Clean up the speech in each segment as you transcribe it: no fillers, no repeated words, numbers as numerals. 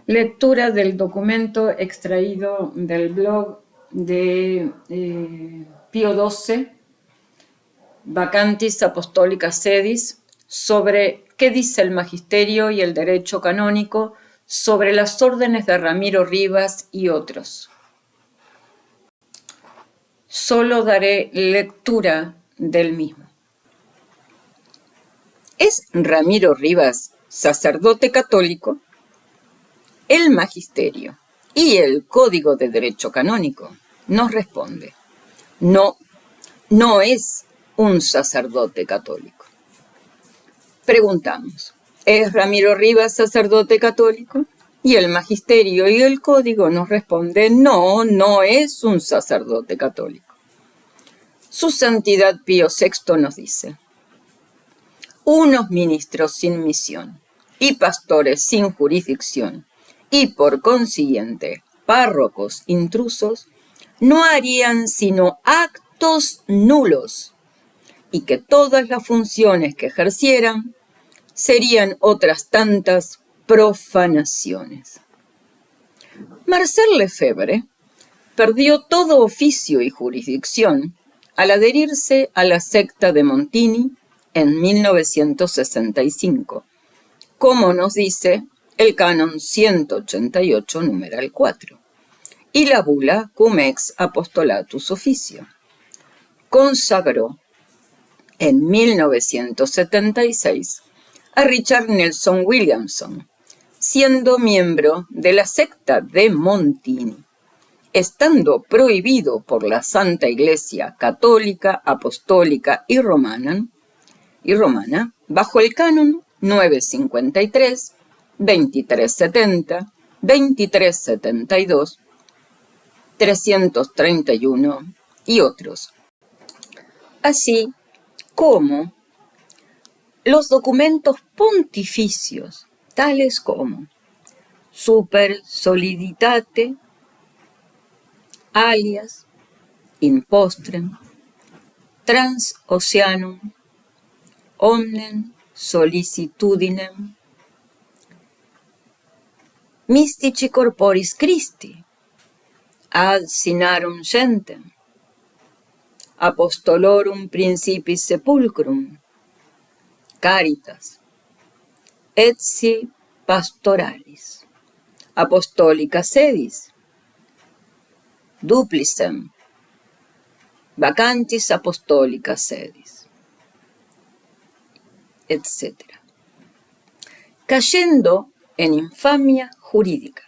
Lectura del documento extraído del blog de Pío XII, Vacantis Apostolicas Sedis, sobre qué dice el magisterio y el derecho canónico sobre las órdenes de Ramiro Rivas y otros. Solo daré lectura del mismo. ¿Es Ramiro Rivas sacerdote católico? El magisterio y el Código de Derecho Canónico nos responde: no, no es un sacerdote católico. Preguntamos: ¿es Ramiro Rivas sacerdote católico? Y el magisterio y el Código nos responde: no, no es un sacerdote católico. Su Santidad Pío VI nos dice: unos ministros sin misión y pastores sin jurisdicción, y por consiguiente párrocos intrusos, no harían sino actos nulos, y que todas las funciones que ejercieran serían otras tantas profanaciones. Marcel Lefebvre perdió todo oficio y jurisdicción al adherirse a la secta de Montini en 1965, como nos dice el canon 188, numeral 4, y la bula Cum ex Apostolatus Officio. Consagró en 1976 a Richard Nelson Williamson, siendo miembro de la secta de Montini, estando prohibido por la Santa Iglesia Católica, Apostólica y Romana, bajo el canon 953, 2370, 2372, 331 y otros, así como los documentos pontificios, tales como Super Soliditate, alias, in postrem, transoceanum, omnem sollicitudinem, mystici corporis Christi, ad sinarum gentem, apostolorum principis sepulcrum, caritas, etsi pastoralis, apostolica sedis, duplicem, vacantis apostolicas sedis, etc. Cayendo en infamia jurídica,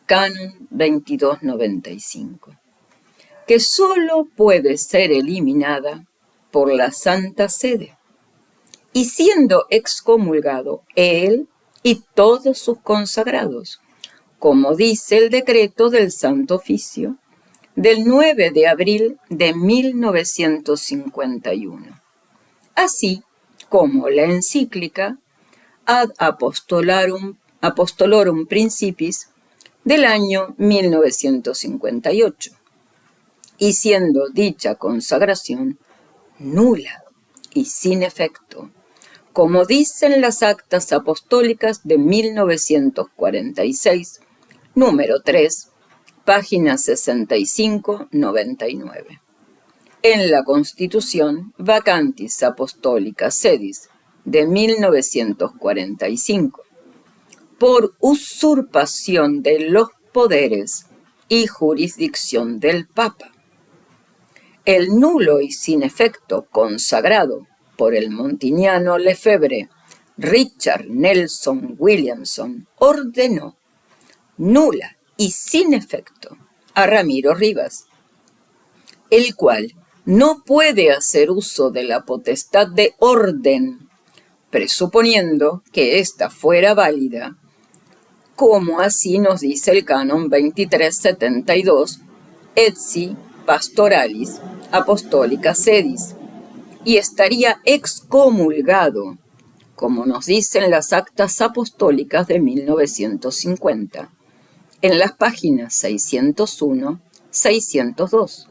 canon 2295, que sólo puede ser eliminada por la Santa Sede, y siendo excomulgado él y todos sus consagrados, como dice el decreto del Santo Oficio del 9 de abril de 1951, así como la encíclica Ad Apostolorum Principis del año 1958, y siendo dicha consagración nula y sin efecto, como dicen las actas apostólicas de 1946, número 3, página 65-99. En la Constitución Vacantis Apostolicas Sedis de 1945, por usurpación de los poderes y jurisdicción del Papa. El nulo y sin efecto consagrado por el montiniano Lefebvre Richard Nelson Williamson ordenó nula y sin efecto a Ramiro Rivas, el cual no puede hacer uso de la potestad de orden, presuponiendo que ésta fuera válida, como así nos dice el canon 2372, etsi pastoralis apostolica sedis, y estaría excomulgado, como nos dicen las actas apostólicas de 1950, en las páginas 601, 602.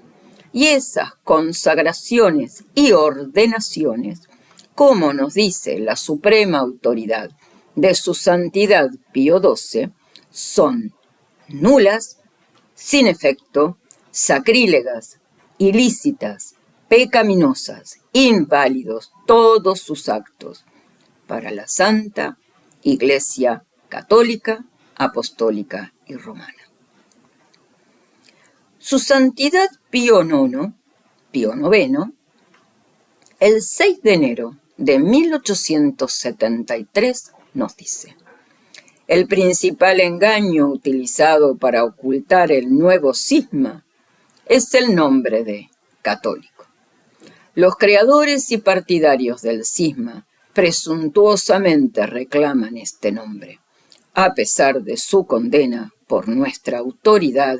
Y esas consagraciones y ordenaciones, como nos dice la suprema autoridad de su Santidad Pío XII, son nulas, sin efecto, sacrílegas, ilícitas, pecaminosas, inválidos todos sus actos para la Santa Iglesia Católica, Apostólica y Romana. Su Santidad Pío IX, el 6 de enero de 1873 nos dice: el principal engaño utilizado para ocultar el nuevo cisma es el nombre de católico. Los creadores y partidarios del cisma presuntuosamente reclaman este nombre, a pesar de su condena por nuestra autoridad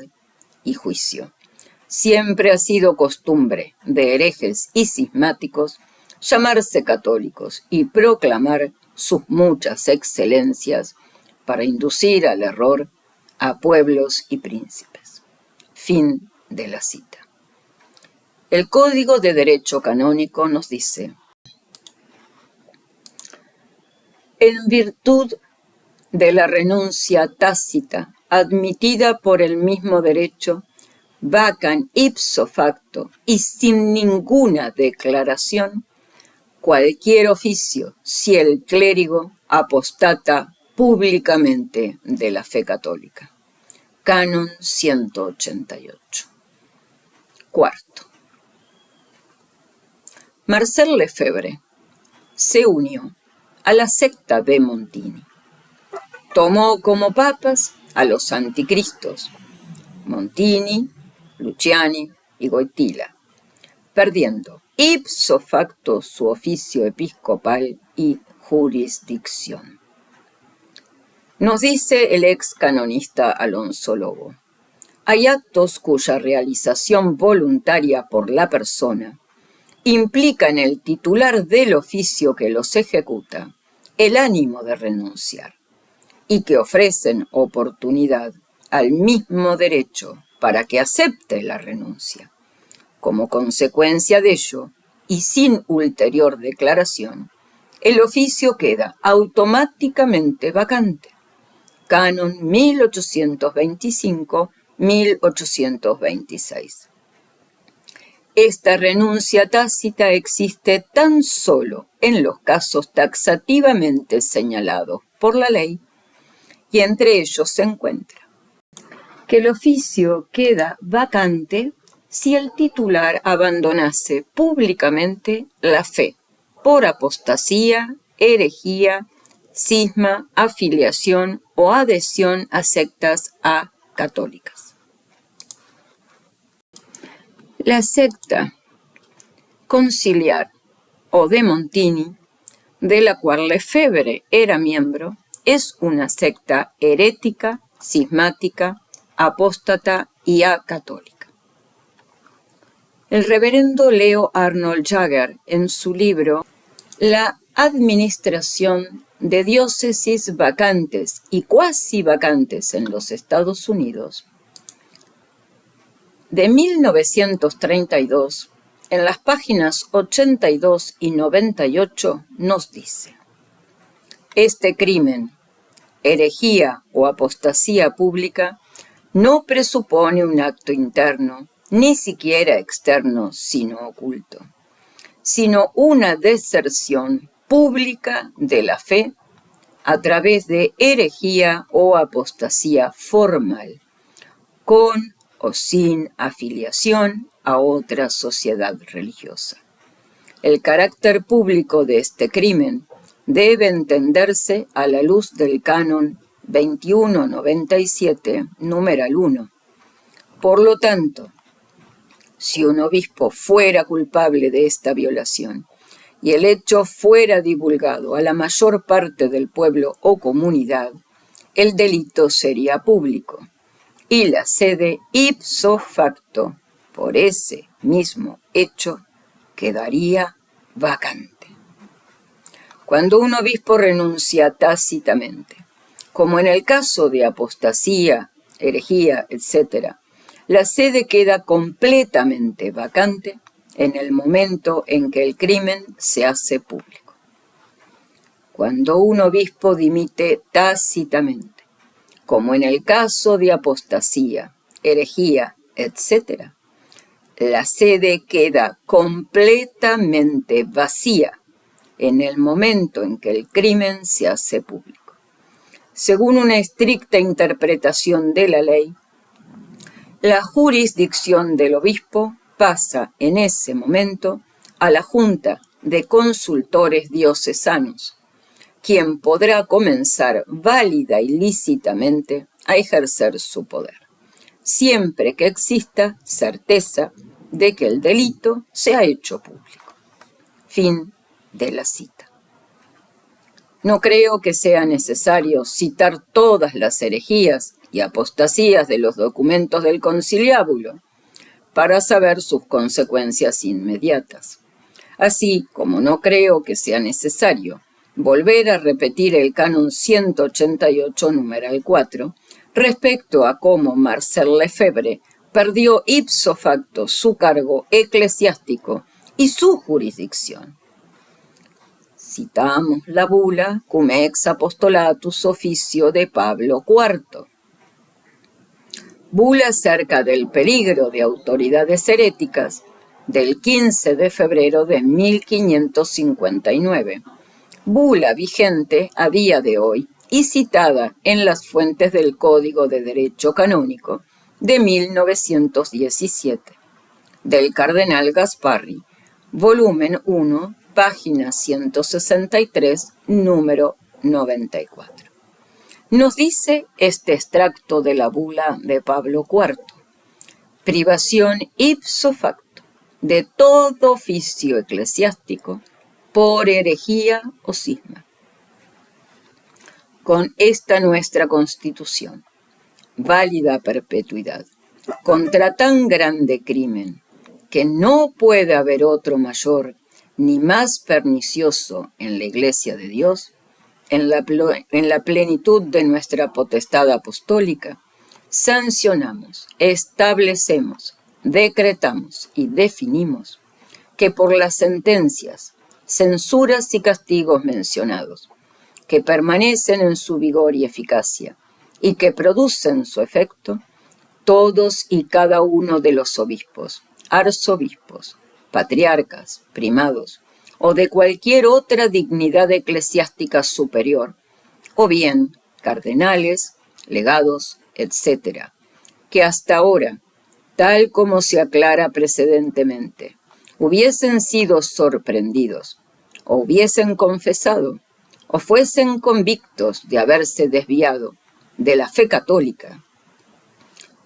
y juicio. Siempre ha sido costumbre de herejes y cismáticos llamarse católicos y proclamar sus muchas excelencias para inducir al error a pueblos y príncipes. Fin de la cita. El Código de Derecho Canónico nos dice: en virtud de la renuncia tácita admitida por el mismo derecho, vacan ipso facto y sin ninguna declaración cualquier oficio si el clérigo apostata públicamente de la fe católica. Canon 188. Cuarto. Marcel Lefebvre se unió a la secta de Montini. Tomó como papas a los anticristos, Montini, Luciani y Wojtyla, perdiendo ipso facto su oficio episcopal y jurisdicción. Nos dice el ex canonista Alonso Lobo: hay actos cuya realización voluntaria por la persona implica en el titular del oficio que los ejecuta el ánimo de renunciar, y que ofrecen oportunidad al mismo derecho para que acepte la renuncia. Como consecuencia de ello, y sin ulterior declaración, el oficio queda automáticamente vacante. Canon 1825-1826. Esta renuncia tácita existe tan solo en los casos taxativamente señalados por la ley, y entre ellos se encuentra que el oficio queda vacante si el titular abandonase públicamente la fe por apostasía, herejía, cisma, afiliación o adhesión a sectas acatólicas. La secta conciliar o de Montini, de la cual Lefebvre era miembro, es una secta herética, cismática, apóstata y acatólica. El reverendo Leo Arnold Jagger, en su libro La administración de diócesis vacantes y cuasi vacantes en los Estados Unidos, de 1932, en las páginas 82 y 98, nos dice: este crimen, herejía o apostasía pública, no presupone un acto interno, ni siquiera externo, sino oculto, sino una deserción pública de la fe a través de herejía o apostasía formal, con o sin afiliación a otra sociedad religiosa. El carácter público de este crimen debe entenderse a la luz del canon 2197, numeral 1. Por lo tanto, si un obispo fuera culpable de esta violación y el hecho fuera divulgado a la mayor parte del pueblo o comunidad, el delito sería público y la sede ipso facto por ese mismo hecho quedaría vacante. Cuando un obispo renuncia tácitamente, como en el caso de apostasía, herejía, etc., la sede queda completamente vacante en el momento en que el crimen se hace público. Cuando un obispo dimite tácitamente, como en el caso de apostasía, herejía, etc., la sede queda completamente vacía en el momento en que el crimen se hace público. Según una estricta interpretación de la ley, la jurisdicción del obispo pasa en ese momento a la Junta de Consultores Diocesanos, quien podrá comenzar válida y lícitamente a ejercer su poder, siempre que exista certeza de que el delito se ha hecho público. Fin de la cita. No creo que sea necesario citar todas las herejías y apostasías de los documentos del conciliábulo para saber sus consecuencias inmediatas, así como no creo que sea necesario volver a repetir el canon 188, numeral 4, respecto a cómo Marcel Lefebvre perdió ipso facto su cargo eclesiástico y su jurisdicción. Citamos la bula Cum ex apostolatus officio de Pablo IV. Bula acerca del peligro de autoridades heréticas del 15 de febrero de 1559. Bula vigente a día de hoy y citada en las fuentes del Código de Derecho Canónico de 1917, del cardenal Gasparri, volumen 1, página 163, número 94. Nos dice este extracto de la bula de Pablo IV: privación ipso facto de todo oficio eclesiástico por herejía o cisma. Con esta nuestra Constitución, válida a perpetuidad, contra tan grande crimen, que no puede haber otro mayor ni más pernicioso en la Iglesia de Dios, en la plenitud de nuestra potestad apostólica, sancionamos, establecemos, decretamos y definimos que por las sentencias, censuras y castigos mencionados, que permanecen en su vigor y eficacia y que producen su efecto, todos y cada uno de los obispos, arzobispos, patriarcas, primados, o de cualquier otra dignidad eclesiástica superior, o bien cardenales, legados, etc., que hasta ahora, tal como se aclara precedentemente, hubiesen sido sorprendidos, o hubiesen confesado, o fuesen convictos de haberse desviado de la fe católica,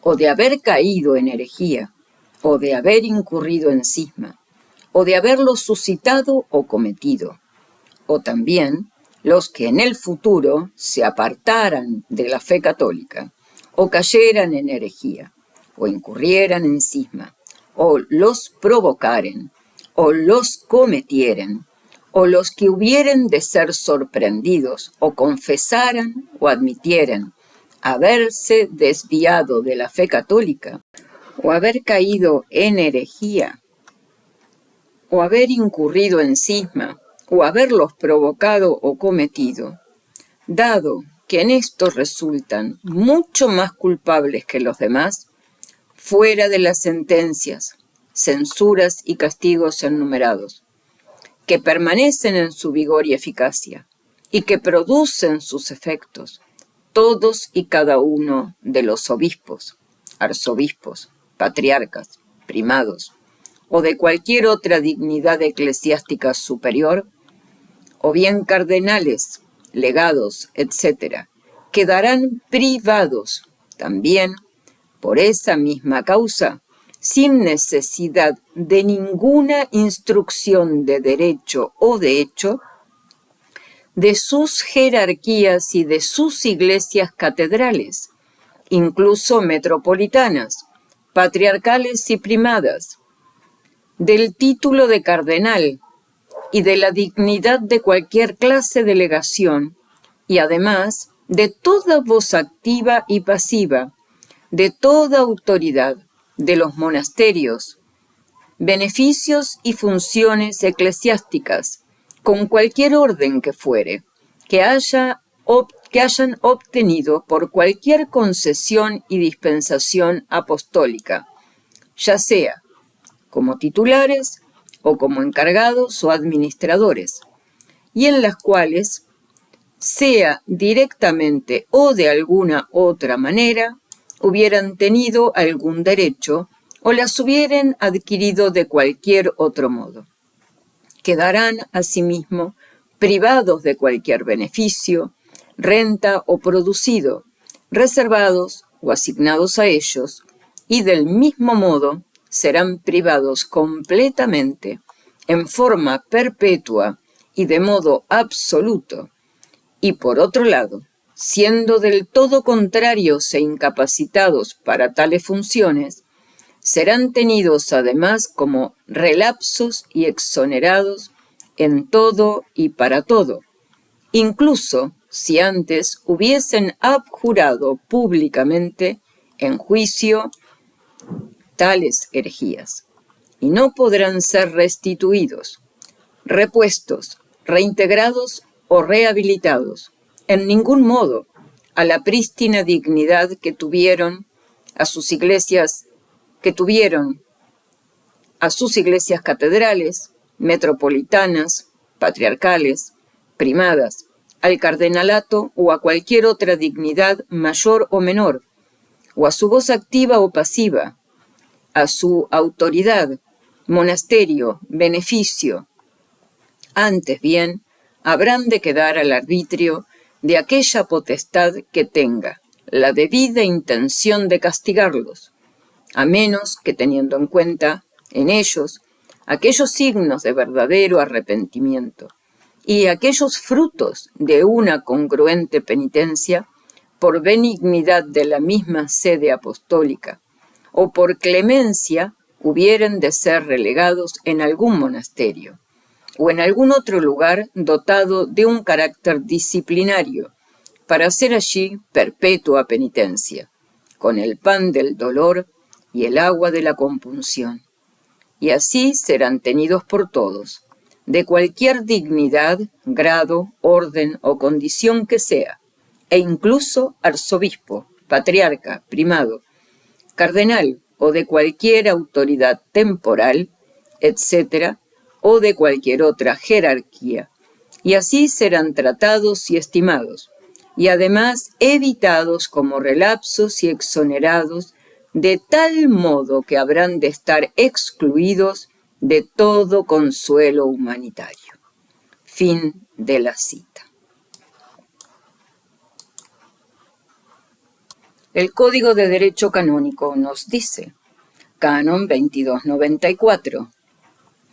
o de haber caído en herejía, o de haber incurrido en cisma, o de haberlo suscitado o cometido, o también los que en el futuro se apartaran de la fe católica, o cayeran en herejía, o incurrieran en cisma, o los provocaren, o los cometieren, o los que hubieren de ser sorprendidos, o confesaran o admitieren haberse desviado de la fe católica, o haber caído en herejía, o haber incurrido en cisma, o haberlos provocado o cometido, dado que en esto resultan mucho más culpables que los demás, fuera de las sentencias, censuras y castigos enumerados, que permanecen en su vigor y eficacia, y que producen sus efectos, todos y cada uno de los obispos, arzobispos, patriarcas, primados, o de cualquier otra dignidad eclesiástica superior, o bien cardenales, legados, etc., quedarán privados también, por esa misma causa, sin necesidad de ninguna instrucción de derecho o de hecho, de sus jerarquías y de sus iglesias catedrales, incluso metropolitanas, patriarcales y primadas, del título de cardenal y de la dignidad de cualquier clase de legación, y además de toda voz activa y pasiva, de toda autoridad, de los monasterios, beneficios y funciones eclesiásticas, con cualquier orden que fuere, que que hayan obtenido por cualquier concesión y dispensación apostólica, ya sea como titulares o como encargados o administradores, y en las cuales, sea directamente o de alguna otra manera, hubieran tenido algún derecho o las hubieran adquirido de cualquier otro modo. Quedarán, asimismo, privados de cualquier beneficio, renta o producido, reservados o asignados a ellos, y del mismo modo serán privados completamente, en forma perpetua y de modo absoluto, y por otro lado, siendo del todo contrarios e incapacitados para tales funciones, serán tenidos además como relapsos y exonerados en todo y para todo, incluso si antes hubiesen abjurado públicamente en juicio tales herejías, y no podrán ser restituidos, repuestos, reintegrados o rehabilitados, en ningún modo, a la prístina dignidad que tuvieron a sus iglesias catedrales, metropolitanas, patriarcales, primadas, al cardenalato o a cualquier otra dignidad mayor o menor, o a su voz activa o pasiva, a su autoridad, monasterio, beneficio. Antes bien, habrán de quedar al arbitrio de aquella potestad que tenga la debida intención de castigarlos, a menos que teniendo en cuenta en ellos aquellos signos de verdadero arrepentimiento y aquellos frutos de una congruente penitencia por benignidad de la misma sede apostólica o por clemencia hubieren de ser relegados en algún monasterio o en algún otro lugar dotado de un carácter disciplinario para hacer allí perpetua penitencia, con el pan del dolor y el agua de la compunción. Y así serán tenidos por todos, de cualquier dignidad, grado, orden o condición que sea, e incluso arzobispo, patriarca, primado, cardenal o de cualquier autoridad temporal, etc., o de cualquier otra jerarquía, y así serán tratados y estimados, y además evitados como relapsos y exonerados, de tal modo que habrán de estar excluidos de todo consuelo humanitario. Fin de la cita. El Código de Derecho Canónico nos dice, Canon 2294,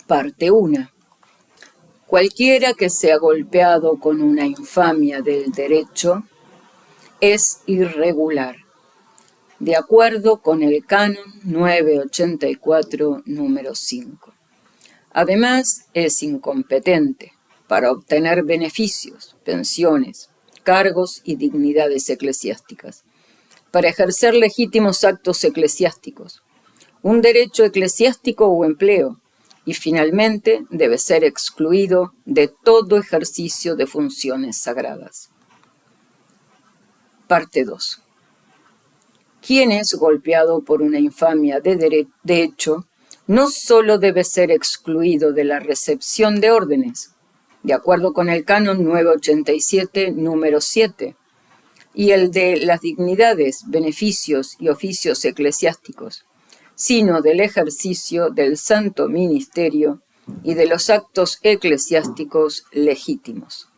parte 1. Cualquiera que sea golpeado con una infamia del derecho es irregular, de acuerdo con el Canon 984, número 5. Además, es incompetente para obtener beneficios, pensiones, cargos y dignidades eclesiásticas, para ejercer legítimos actos eclesiásticos, un derecho eclesiástico o empleo, y finalmente debe ser excluido de todo ejercicio de funciones sagradas. Parte 2. Quien es golpeado por una infamia de hecho, no solo debe ser excluido de la recepción de órdenes, de acuerdo con el Canon 987, número 7, y el de las dignidades, beneficios y oficios eclesiásticos, sino del ejercicio del santo ministerio y de los actos eclesiásticos legítimos.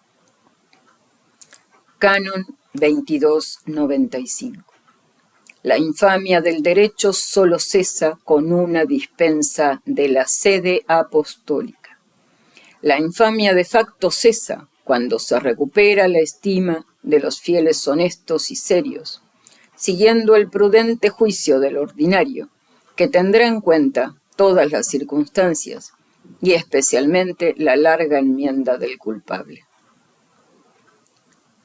Canon 2295. La infamia del derecho solo cesa con una dispensa de la sede apostólica. La infamia de facto cesa cuando se recupera la estima de los fieles honestos y serios, siguiendo el prudente juicio del ordinario, que tendrá en cuenta todas las circunstancias y especialmente la larga enmienda del culpable.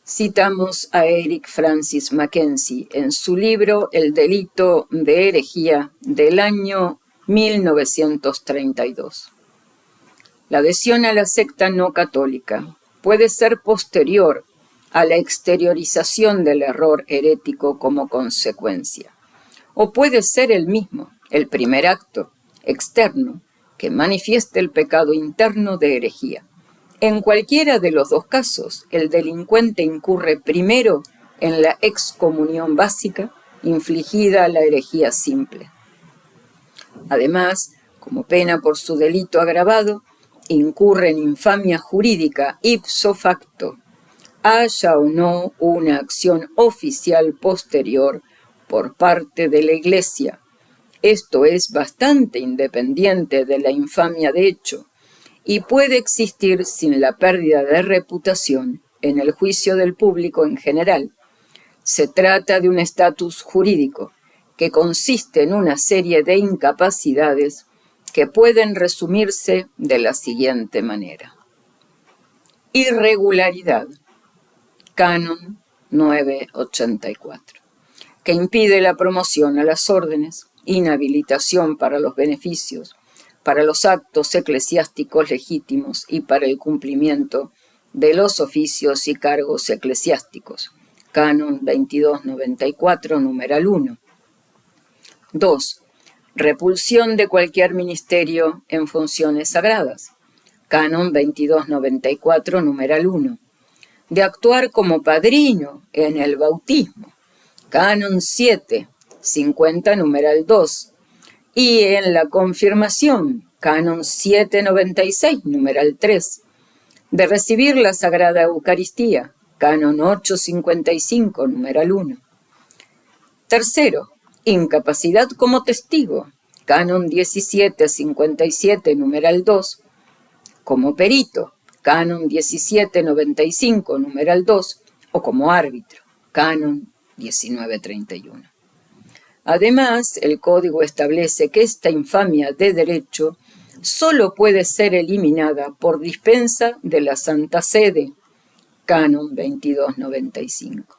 Citamos a Eric Francis Mackenzie en su libro El delito de herejía del año 1932. La adhesión a la secta no católica puede ser posterior a la exteriorización del error herético como consecuencia. O puede ser el mismo, el primer acto, externo, que manifieste el pecado interno de herejía. En cualquiera de los dos casos, el delincuente incurre primero en la excomunión básica infligida a la herejía simple. Además, como pena por su delito agravado, incurre en infamia jurídica ipso facto, haya o no una acción oficial posterior por parte de la Iglesia. Esto es bastante independiente de la infamia de hecho y puede existir sin la pérdida de reputación en el juicio del público en general. Se trata de un estatus jurídico que consiste en una serie de incapacidades que pueden resumirse de la siguiente manera. Irregularidad. Canon 984, que impide la promoción a las órdenes, inhabilitación para los beneficios, para los actos eclesiásticos legítimos y para el cumplimiento de los oficios y cargos eclesiásticos. Canon 2294, numeral 1. 2. Repulsión de cualquier ministerio en funciones sagradas. Canon 2294, numeral 1. De actuar como padrino en el bautismo. Canon 7, 50, numeral 2. Y en la confirmación. Canon 796, numeral 3. De recibir la Sagrada Eucaristía. Canon 855, numeral 1. Tercero, incapacidad como testigo. Canon 1757, numeral 2. Como perito. Canon 1795, numeral 2, o como árbitro, Canon 1931. Además, el Código establece que esta infamia de derecho solo puede ser eliminada por dispensa de la Santa Sede, Canon 2295.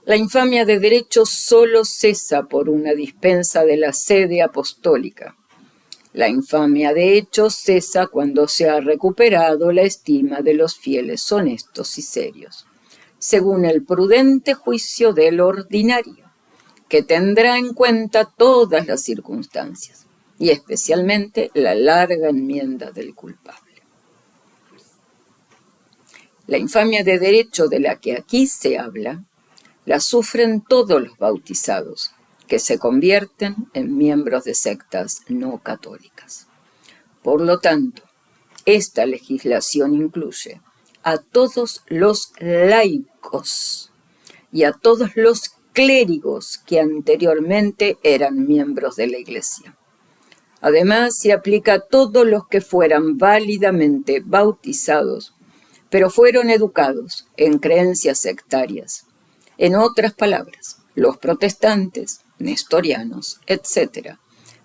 La infamia de derecho solo cesa por una dispensa de la Sede Apostólica. La infamia de hecho cesa cuando se ha recuperado la estima de los fieles honestos y serios, según el prudente juicio del ordinario, que tendrá en cuenta todas las circunstancias, y especialmente la larga enmienda del culpable. La infamia de derecho de la que aquí se habla, la sufren todos los bautizados, que se convierten en miembros de sectas no católicas. Por lo tanto, esta legislación incluye a todos los laicos y a todos los clérigos que anteriormente eran miembros de la Iglesia. Además, se aplica a todos los que fueran válidamente bautizados, pero fueron educados en creencias sectarias. En otras palabras, los protestantes, nestorianos, etc.,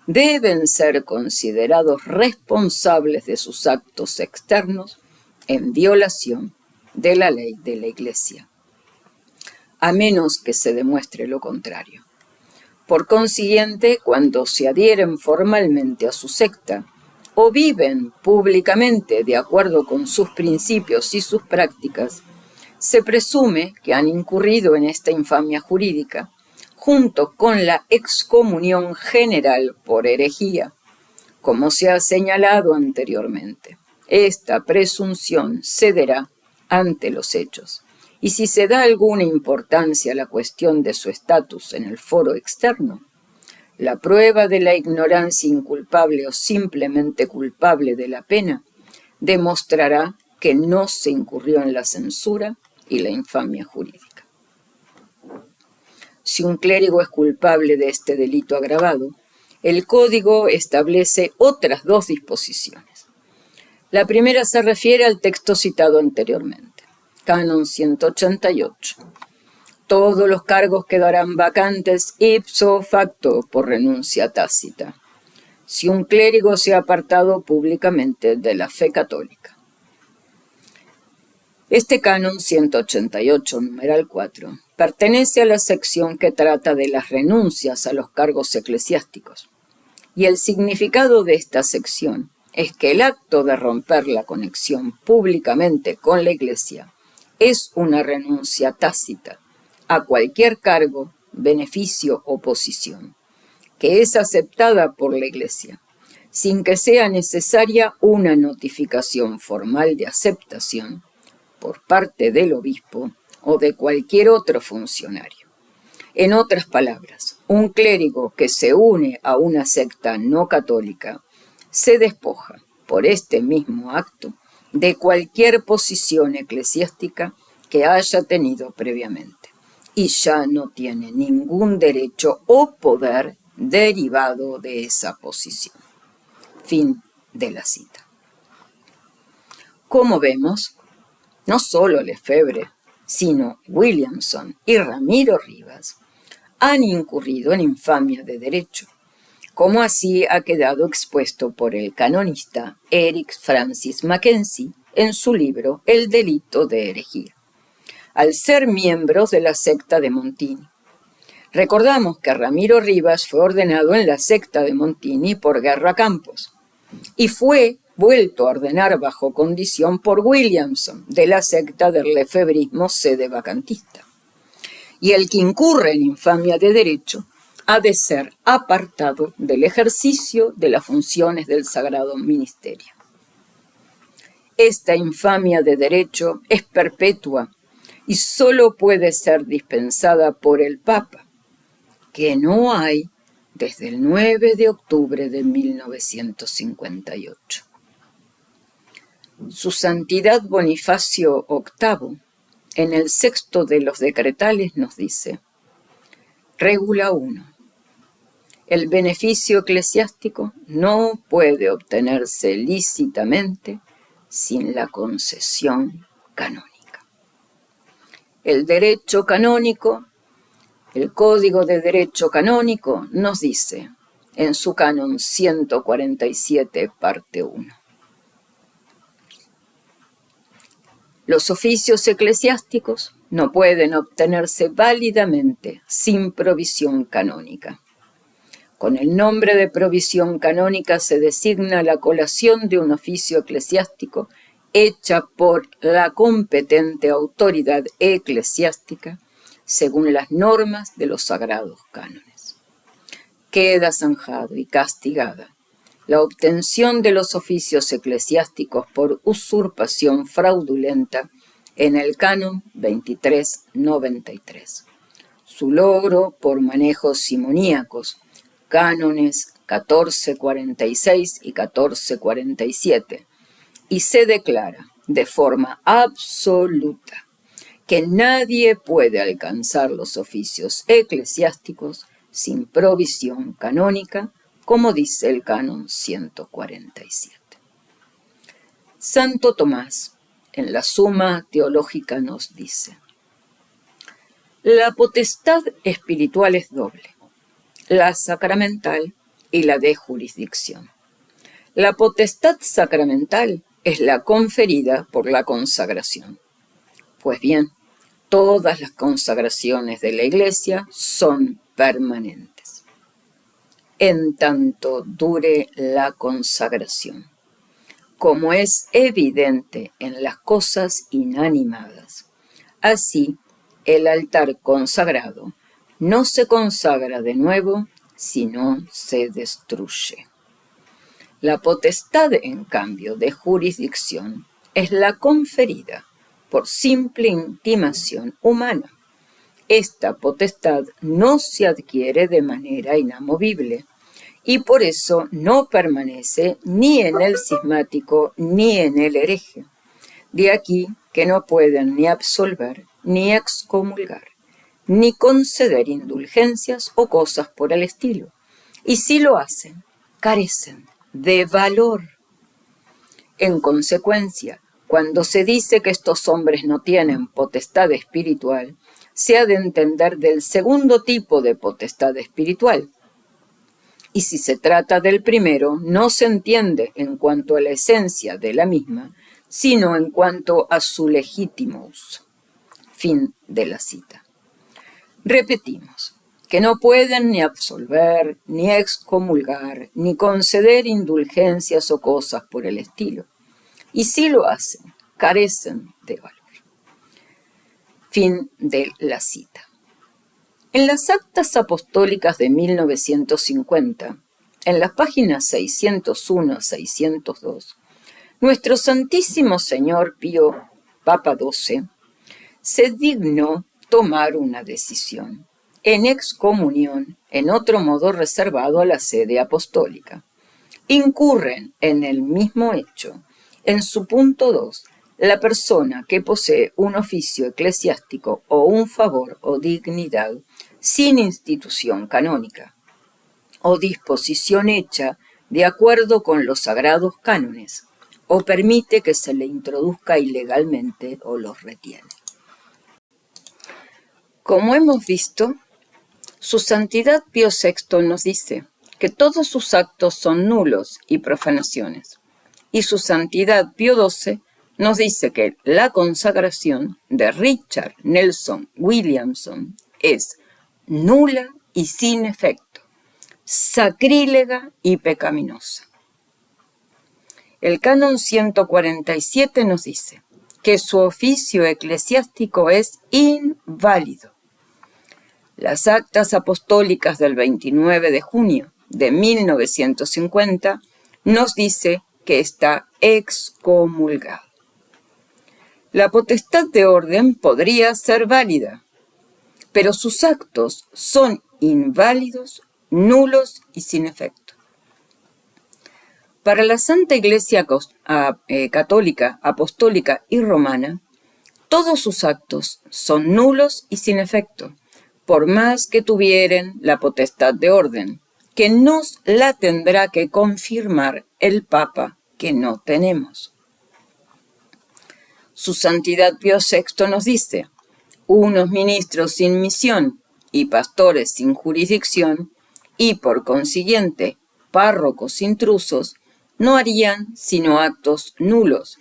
deben ser considerados responsables de sus actos externos en violación de la ley de la Iglesia, a menos que se demuestre lo contrario. Por consiguiente, cuando se adhieren formalmente a su secta o viven públicamente de acuerdo con sus principios y sus prácticas, se presume que han incurrido en esta infamia jurídica, junto con la excomunión general por herejía, como se ha señalado anteriormente. Esta presunción cederá ante los hechos, y si se da alguna importancia a la cuestión de su estatus en el foro externo, la prueba de la ignorancia inculpable o simplemente culpable de la pena demostrará que no se incurrió en la censura y la infamia jurídica. Si un clérigo es culpable de este delito agravado, el Código establece otras dos disposiciones. La primera se refiere al texto citado anteriormente, Canon 188. Todos los cargos quedarán vacantes ipso facto por renuncia tácita, si un clérigo se ha apartado públicamente de la fe católica. Este Canon 188, numeral 4, pertenece a la sección que trata de las renuncias a los cargos eclesiásticos, y el significado de esta sección es que el acto de romper la conexión públicamente con la Iglesia es una renuncia tácita a cualquier cargo, beneficio o posición, que es aceptada por la Iglesia, sin que sea necesaria una notificación formal de aceptación por parte del obispo o de cualquier otro funcionario. En otras palabras, un clérigo que se une a una secta no católica se despoja, por este mismo acto, de cualquier posición eclesiástica que haya tenido previamente, y ya no tiene ningún derecho o poder derivado de esa posición. Fin de la cita. Como vemos, no solo Lefebvre, sino Williamson y Ramiro Rivas han incurrido en infamia de derecho, como así ha quedado expuesto por el canonista Eric Francis Mackenzie en su libro El delito de herejía, al ser miembros de la secta de Montini. Recordamos que Ramiro Rivas fue ordenado en la secta de Montini por Guerra Campos y fue vuelto a ordenar bajo condición por Williamson de la secta del lefebrismo sede vacantista. Y el que incurre en infamia de derecho ha de ser apartado del ejercicio de las funciones del sagrado ministerio. Esta infamia de derecho es perpetua y solo puede ser dispensada por el Papa, que no hay desde el 9 de octubre de 1958. Su Santidad Bonifacio VIII, en el sexto de los decretales, nos dice: Regula 1. El beneficio eclesiástico no puede obtenerse lícitamente sin la concesión canónica. El derecho canónico, el Código de Derecho Canónico, nos dice en su canon 147, parte 1. Los oficios eclesiásticos no pueden obtenerse válidamente sin provisión canónica. Con el nombre de provisión canónica se designa la colación de un oficio eclesiástico hecha por la competente autoridad eclesiástica según las normas de los sagrados cánones. Queda zanjado y castigada la obtención de los oficios eclesiásticos por usurpación fraudulenta en el canon 2393. Su logro por manejos simoníacos, cánones 1446 y 1447, y se declara de forma absoluta que nadie puede alcanzar los oficios eclesiásticos sin provisión canónica, como dice el canon 147. Santo Tomás, en la Suma Teológica, nos dice: la potestad espiritual es doble, la sacramental y la de jurisdicción. La potestad sacramental es la conferida por la consagración. Pues bien, todas las consagraciones de la Iglesia son permanentes, en tanto dure la consagración, como es evidente en las cosas inanimadas. Así, el altar consagrado no se consagra de nuevo, sino se destruye. La potestad, en cambio, de jurisdicción es la conferida por simple intimación humana. Esta potestad no se adquiere de manera inamovible y por eso no permanece ni en el cismático ni en el hereje. De aquí que no pueden ni absolver, ni excomulgar, ni conceder indulgencias o cosas por el estilo. Y si lo hacen, carecen de valor. En consecuencia, cuando se dice que estos hombres no tienen potestad espiritual, se ha de entender del segundo tipo de potestad espiritual. Y si se trata del primero, no se entiende en cuanto a la esencia de la misma, sino en cuanto a su legítimo uso. Fin de la cita. Repetimos, que no pueden ni absolver, ni excomulgar, ni conceder indulgencias o cosas por el estilo. Y si lo hacen, carecen de valor. Fin de la cita. En las actas apostólicas de 1950, en las páginas 601-602, nuestro Santísimo Señor Pío, Papa XII, se dignó tomar una decisión, en excomunión, en otro modo reservado a la sede apostólica. Incurren en el mismo hecho, en su punto 2, la persona que posee un oficio eclesiástico o un favor o dignidad sin institución canónica o disposición hecha de acuerdo con los sagrados cánones, o permite que se le introduzca ilegalmente o los retiene. Como hemos visto, Su Santidad Pío VI nos dice que todos sus actos son nulos y profanaciones, y Su Santidad Pío XII nos dice que la consagración de Richard Nelson Williamson es nula y sin efecto, sacrílega y pecaminosa. El canon 147 nos dice que su oficio eclesiástico es inválido. Las actas apostólicas del 29 de junio de 1950 nos dice que está excomulgado. La potestad de orden podría ser válida, pero sus actos son inválidos, nulos y sin efecto. Para la Santa Iglesia Católica, Apostólica y Romana, todos sus actos son nulos y sin efecto, por más que tuvieren la potestad de orden, que nos la tendrá que confirmar el Papa que no tenemos. Su Santidad Pío VI nos dice: unos ministros sin misión y pastores sin jurisdicción, y por consiguiente párrocos intrusos, no harían sino actos nulos,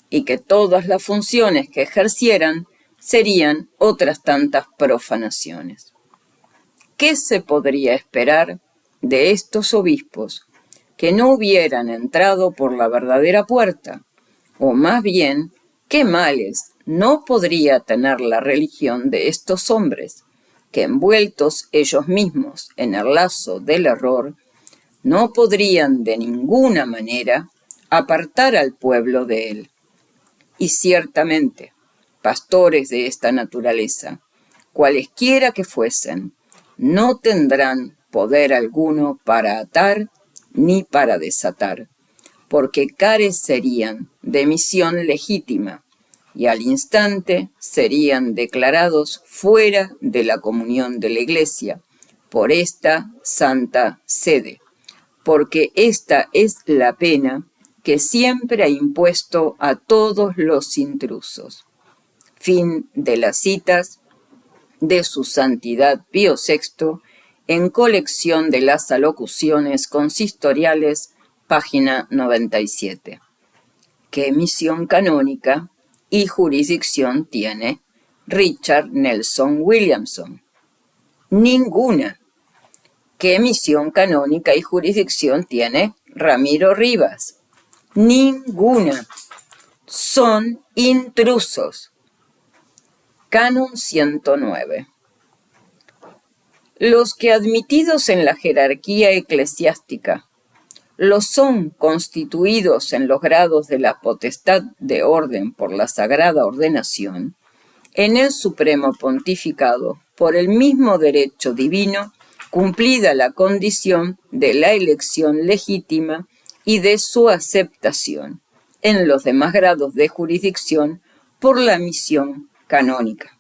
y que todas las funciones que ejercieran serían otras tantas profanaciones. ¿Qué se podría esperar de estos obispos que no hubieran entrado por la verdadera puerta? O más bien, ¿qué males no podría tener la religión de estos hombres, que envueltos ellos mismos en el lazo del error, no podrían de ninguna manera apartar al pueblo de él? Y ciertamente, pastores de esta naturaleza, cualesquiera que fuesen, no tendrán poder alguno para atar ni para desatar, porque carecerían de misión legítima y al instante serían declarados fuera de la comunión de la Iglesia por esta santa sede, porque esta es la pena que siempre ha impuesto a todos los intrusos. Fin de las citas de Su Santidad Pío VI en colección de las alocuciones consistoriales, página 97. ¿Qué misión canónica y jurisdicción tiene Richard Nelson Williamson? Ninguna. ¿Qué misión canónica y jurisdicción tiene Ramiro Rivas? Ninguna. Son intrusos. Canon 109. Los que admitidos en la jerarquía eclesiástica lo son constituidos en los grados de la potestad de orden por la sagrada ordenación, en el supremo pontificado, por el mismo derecho divino, cumplida la condición de la elección legítima y de su aceptación, en los demás grados de jurisdicción, por la misión canónica.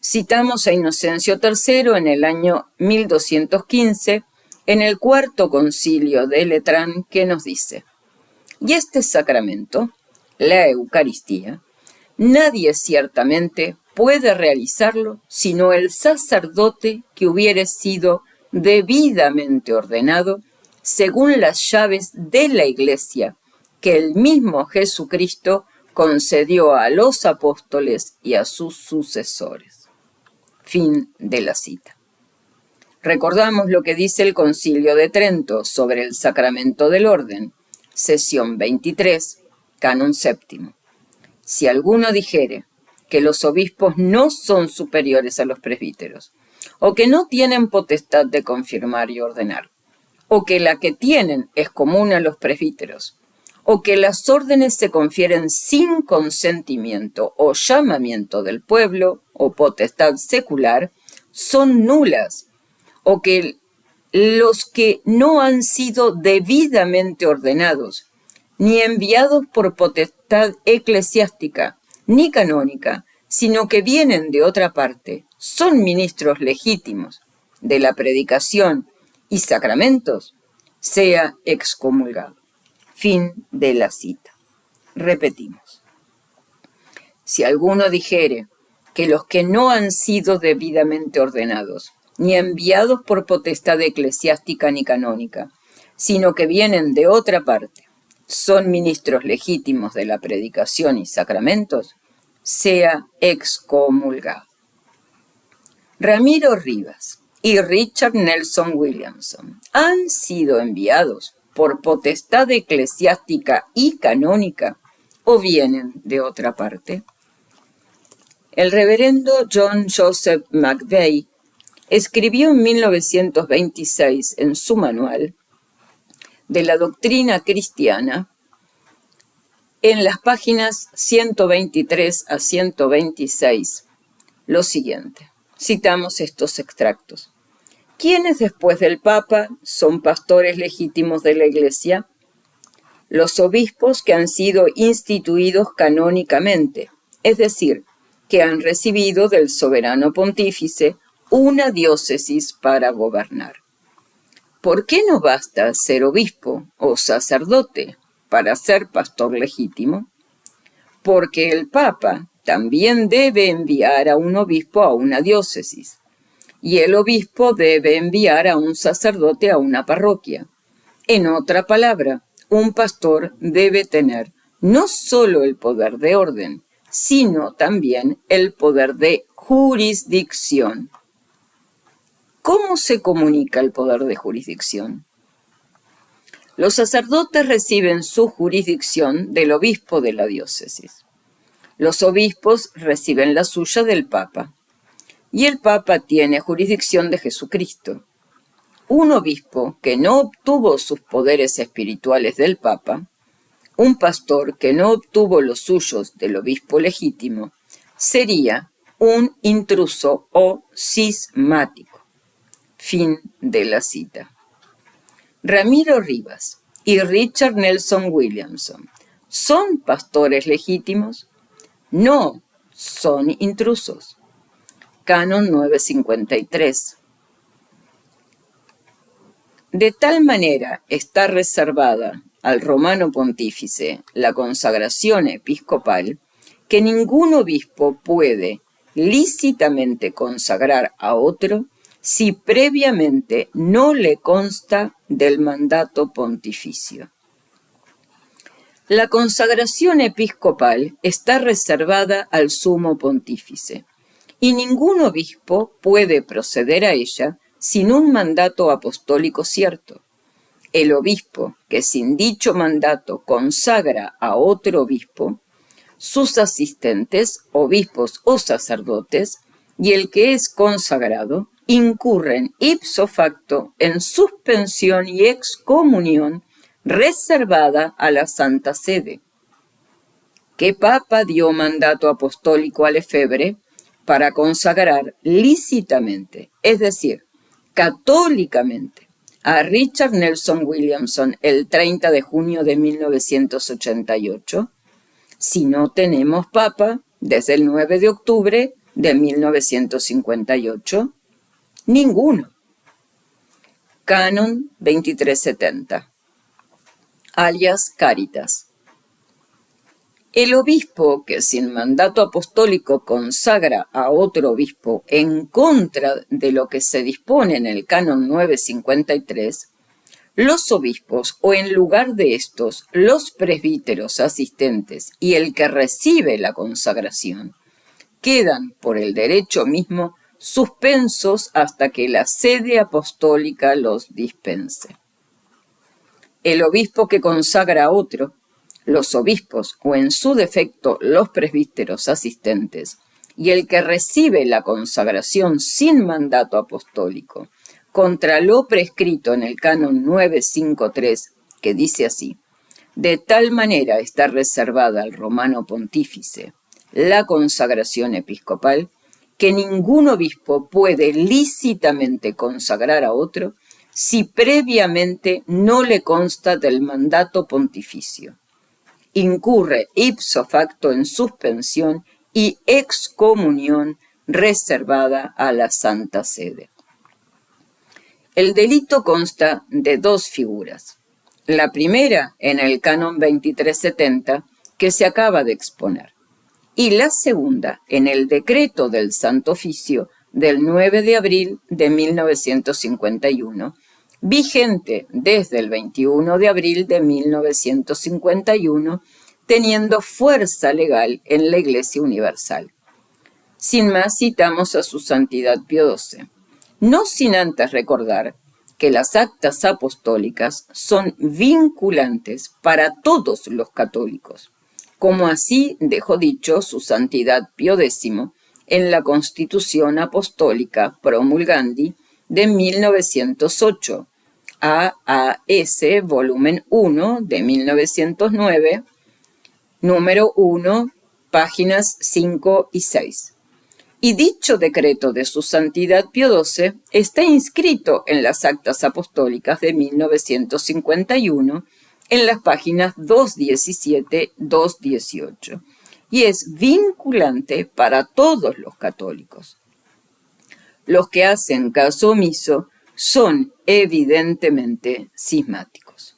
Citamos a Inocencio III en el año 1215, en el cuarto concilio de Letrán, que nos dice: y este sacramento, la Eucaristía, nadie ciertamente puede realizarlo sino el sacerdote que hubiere sido debidamente ordenado según las llaves de la Iglesia que el mismo Jesucristo concedió a los apóstoles y a sus sucesores. Fin de la cita. Recordamos lo que dice el Concilio de Trento sobre el sacramento del orden, sesión 23, canon séptimo. Si alguno dijere: que los obispos no son superiores a los presbíteros, o que no tienen potestad de confirmar y ordenar, o que la que tienen es común a los presbíteros, o que las órdenes se confieren sin consentimiento o llamamiento del pueblo o potestad secular, son nulas, o que los que no han sido debidamente ordenados, ni enviados por potestad eclesiástica, ni canónica, sino que vienen de otra parte, son ministros legítimos de la predicación y sacramentos, sea excomulgado. Fin de la cita. Repetimos. Si alguno dijere que los que no han sido debidamente ordenados, ni enviados por potestad eclesiástica ni canónica, sino que vienen de otra parte, son ministros legítimos de la predicación y sacramentos, sea excomulgado. Ramiro Rivas y Richard Nelson Williamson han sido enviados por potestad eclesiástica y canónica o vienen de otra parte. El reverendo John Joseph McVeigh escribió en 1926 en su manual de la doctrina cristiana, en las páginas 123 a 126, lo siguiente. Citamos estos extractos. ¿Quiénes después del Papa son pastores legítimos de la Iglesia? Los obispos que han sido instituidos canónicamente, es decir, que han recibido del soberano pontífice una diócesis para gobernar. ¿Por qué no basta ser obispo o sacerdote para ser pastor legítimo? Porque el Papa también debe enviar a un obispo a una diócesis, y el obispo debe enviar a un sacerdote a una parroquia. En otra palabra, un pastor debe tener no solo el poder de orden, sino también el poder de jurisdicción. ¿Cómo se comunica el poder de jurisdicción? Los sacerdotes reciben su jurisdicción del obispo de la diócesis. Los obispos reciben la suya del Papa. Y el Papa tiene jurisdicción de Jesucristo. Un obispo que no obtuvo sus poderes espirituales del Papa, un pastor que no obtuvo los suyos del obispo legítimo, sería un intruso o cismático. Fin de la cita. Ramiro Rivas y Richard Nelson Williamson, ¿son pastores legítimos? No, son intrusos. Canon 953. De tal manera está reservada al romano pontífice la consagración episcopal que ningún obispo puede lícitamente consagrar a otro si previamente no le consta del mandato pontificio. La consagración episcopal está reservada al sumo pontífice, y ningún obispo puede proceder a ella sin un mandato apostólico cierto. El obispo que sin dicho mandato consagra a otro obispo, sus asistentes, obispos o sacerdotes, y el que es consagrado, incurren ipso facto en suspensión y excomunión reservada a la Santa Sede. ¿Qué papa dio mandato apostólico al efebre para consagrar lícitamente, es decir, católicamente, a Richard Nelson Williamson el 30 de junio de 1988, si no tenemos papa desde el 9 de octubre de 1958? Ninguno. Canon 2370, alias Caritas. El obispo que sin mandato apostólico consagra a otro obispo en contra de lo que se dispone en el Canon 953, los obispos o en lugar de estos, los presbíteros asistentes y el que recibe la consagración, quedan por el derecho mismo suspensos hasta que la sede apostólica los dispense. El obispo que consagra a otro, los obispos o en su defecto los presbíteros asistentes, y el que recibe la consagración sin mandato apostólico, contra lo prescrito en el canon 953, que dice así: de tal manera está reservada al romano pontífice la consagración episcopal, que ningún obispo puede lícitamente consagrar a otro si previamente no le consta del mandato pontificio. Incurre ipso facto en suspensión y excomunión reservada a la Santa Sede. El delito consta de dos figuras. La primera en el canon 2370, que se acaba de exponer, y la segunda en el decreto del Santo Oficio del 9 de abril de 1951, vigente desde el 21 de abril de 1951, teniendo fuerza legal en la Iglesia Universal. Sin más, citamos a su Santidad Pío XII, no sin antes recordar que las actas apostólicas son vinculantes para todos los católicos, como así dejó dicho su Santidad Pío X en la Constitución Apostólica Promulgandi de 1908, AAS volumen 1 de 1909, número 1, páginas 5 y 6. Y dicho decreto de su Santidad Pío XII está inscrito en las actas apostólicas de 1951 en las páginas 217-218 y es vinculante para todos los católicos. Los que hacen caso omiso son evidentemente cismáticos.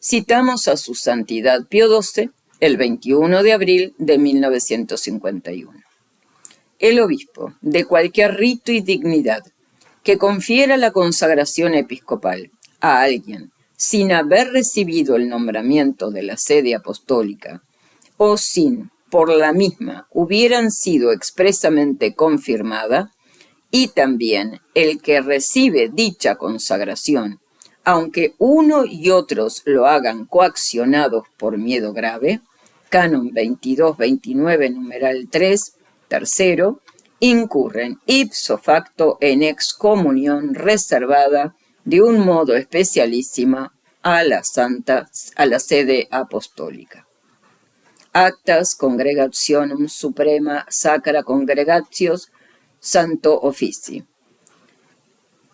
Citamos a su Santidad Pío XII el 21 de abril de 1951. El obispo, de cualquier rito y dignidad, que confiera la consagración episcopal a alguien sin haber recibido el nombramiento de la sede apostólica, o sin, por la misma, hubieran sido expresamente confirmada, y también el que recibe dicha consagración, aunque uno y otros lo hagan coaccionados por miedo grave, canon 22-29, numeral 3, tercero, incurren ipso facto en excomunión reservada de un modo especialísimo a la sede apostólica. Actas Congregationum Suprema Sacra Congregatio Santo Officii.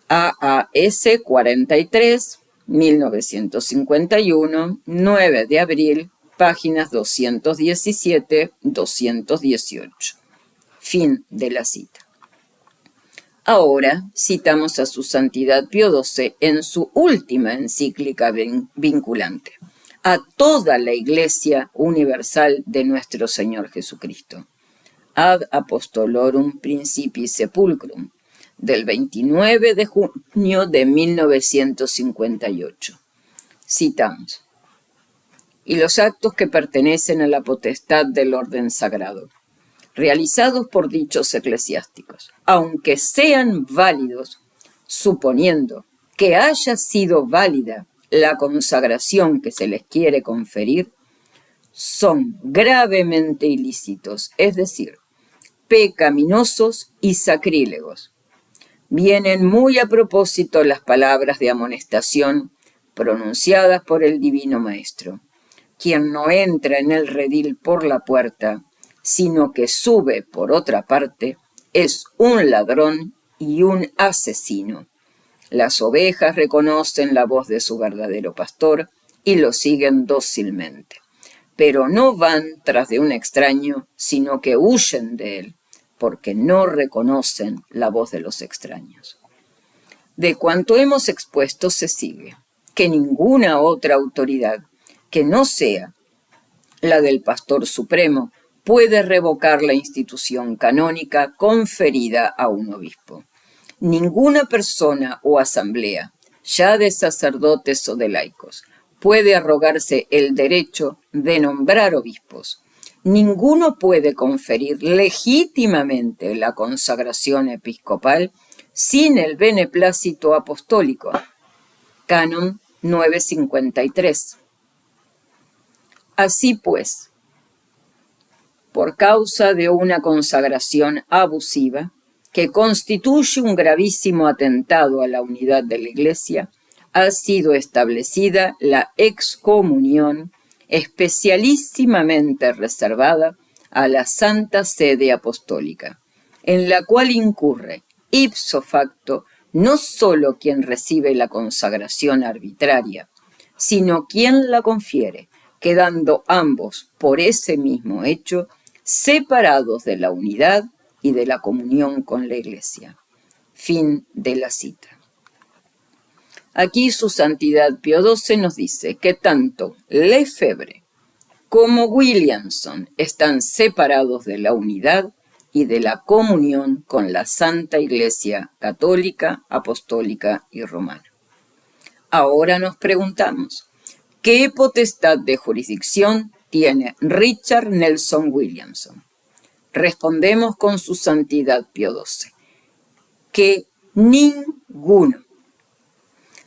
AAS 43, 1951, 9 de abril, páginas 217-218. Fin de la cita. Ahora citamos a su Santidad Pío XII en su última encíclica vinculante a toda la Iglesia Universal de nuestro Señor Jesucristo, Ad Apostolorum Principii Sepulcrum, del 29 de junio de 1958. Citamos: y los actos que pertenecen a la potestad del orden sagrado, realizados por dichos eclesiásticos, aunque sean válidos, suponiendo que haya sido válida la consagración que se les quiere conferir, son gravemente ilícitos, es decir, pecaminosos y sacrílegos. Vienen muy a propósito las palabras de amonestación pronunciadas por el Divino Maestro: quien no entra en el redil por la puerta, sino que sube por otra parte, es un ladrón y un asesino. Las ovejas reconocen la voz de su verdadero pastor y lo siguen dócilmente, pero no van tras de un extraño, sino que huyen de él, porque no reconocen la voz de los extraños. De cuanto hemos expuesto se sigue que ninguna otra autoridad que no sea la del Pastor Supremo puede revocar la institución canónica conferida a un obispo. Ninguna persona o asamblea, ya de sacerdotes o de laicos, puede arrogarse el derecho de nombrar obispos. Ninguno puede conferir legítimamente la consagración episcopal sin el beneplácito apostólico. Canon 953. Así pues, por causa de una consagración abusiva, que constituye un gravísimo atentado a la unidad de la Iglesia, ha sido establecida la excomunión especialísimamente reservada a la Santa Sede Apostólica, en la cual incurre ipso facto no sólo quien recibe la consagración arbitraria, sino quien la confiere, quedando ambos por ese mismo hecho separados de la unidad y de la comunión con la Iglesia. Fin de la cita. Aquí su Santidad Pío XII nos dice que tanto Lefebvre como Williamson están separados de la unidad y de la comunión con la Santa Iglesia Católica, Apostólica y Romana. Ahora nos preguntamos, ¿qué potestad de jurisdicción tiene Richard Nelson Williamson? Respondemos con su Santidad Pío XII, que ninguno.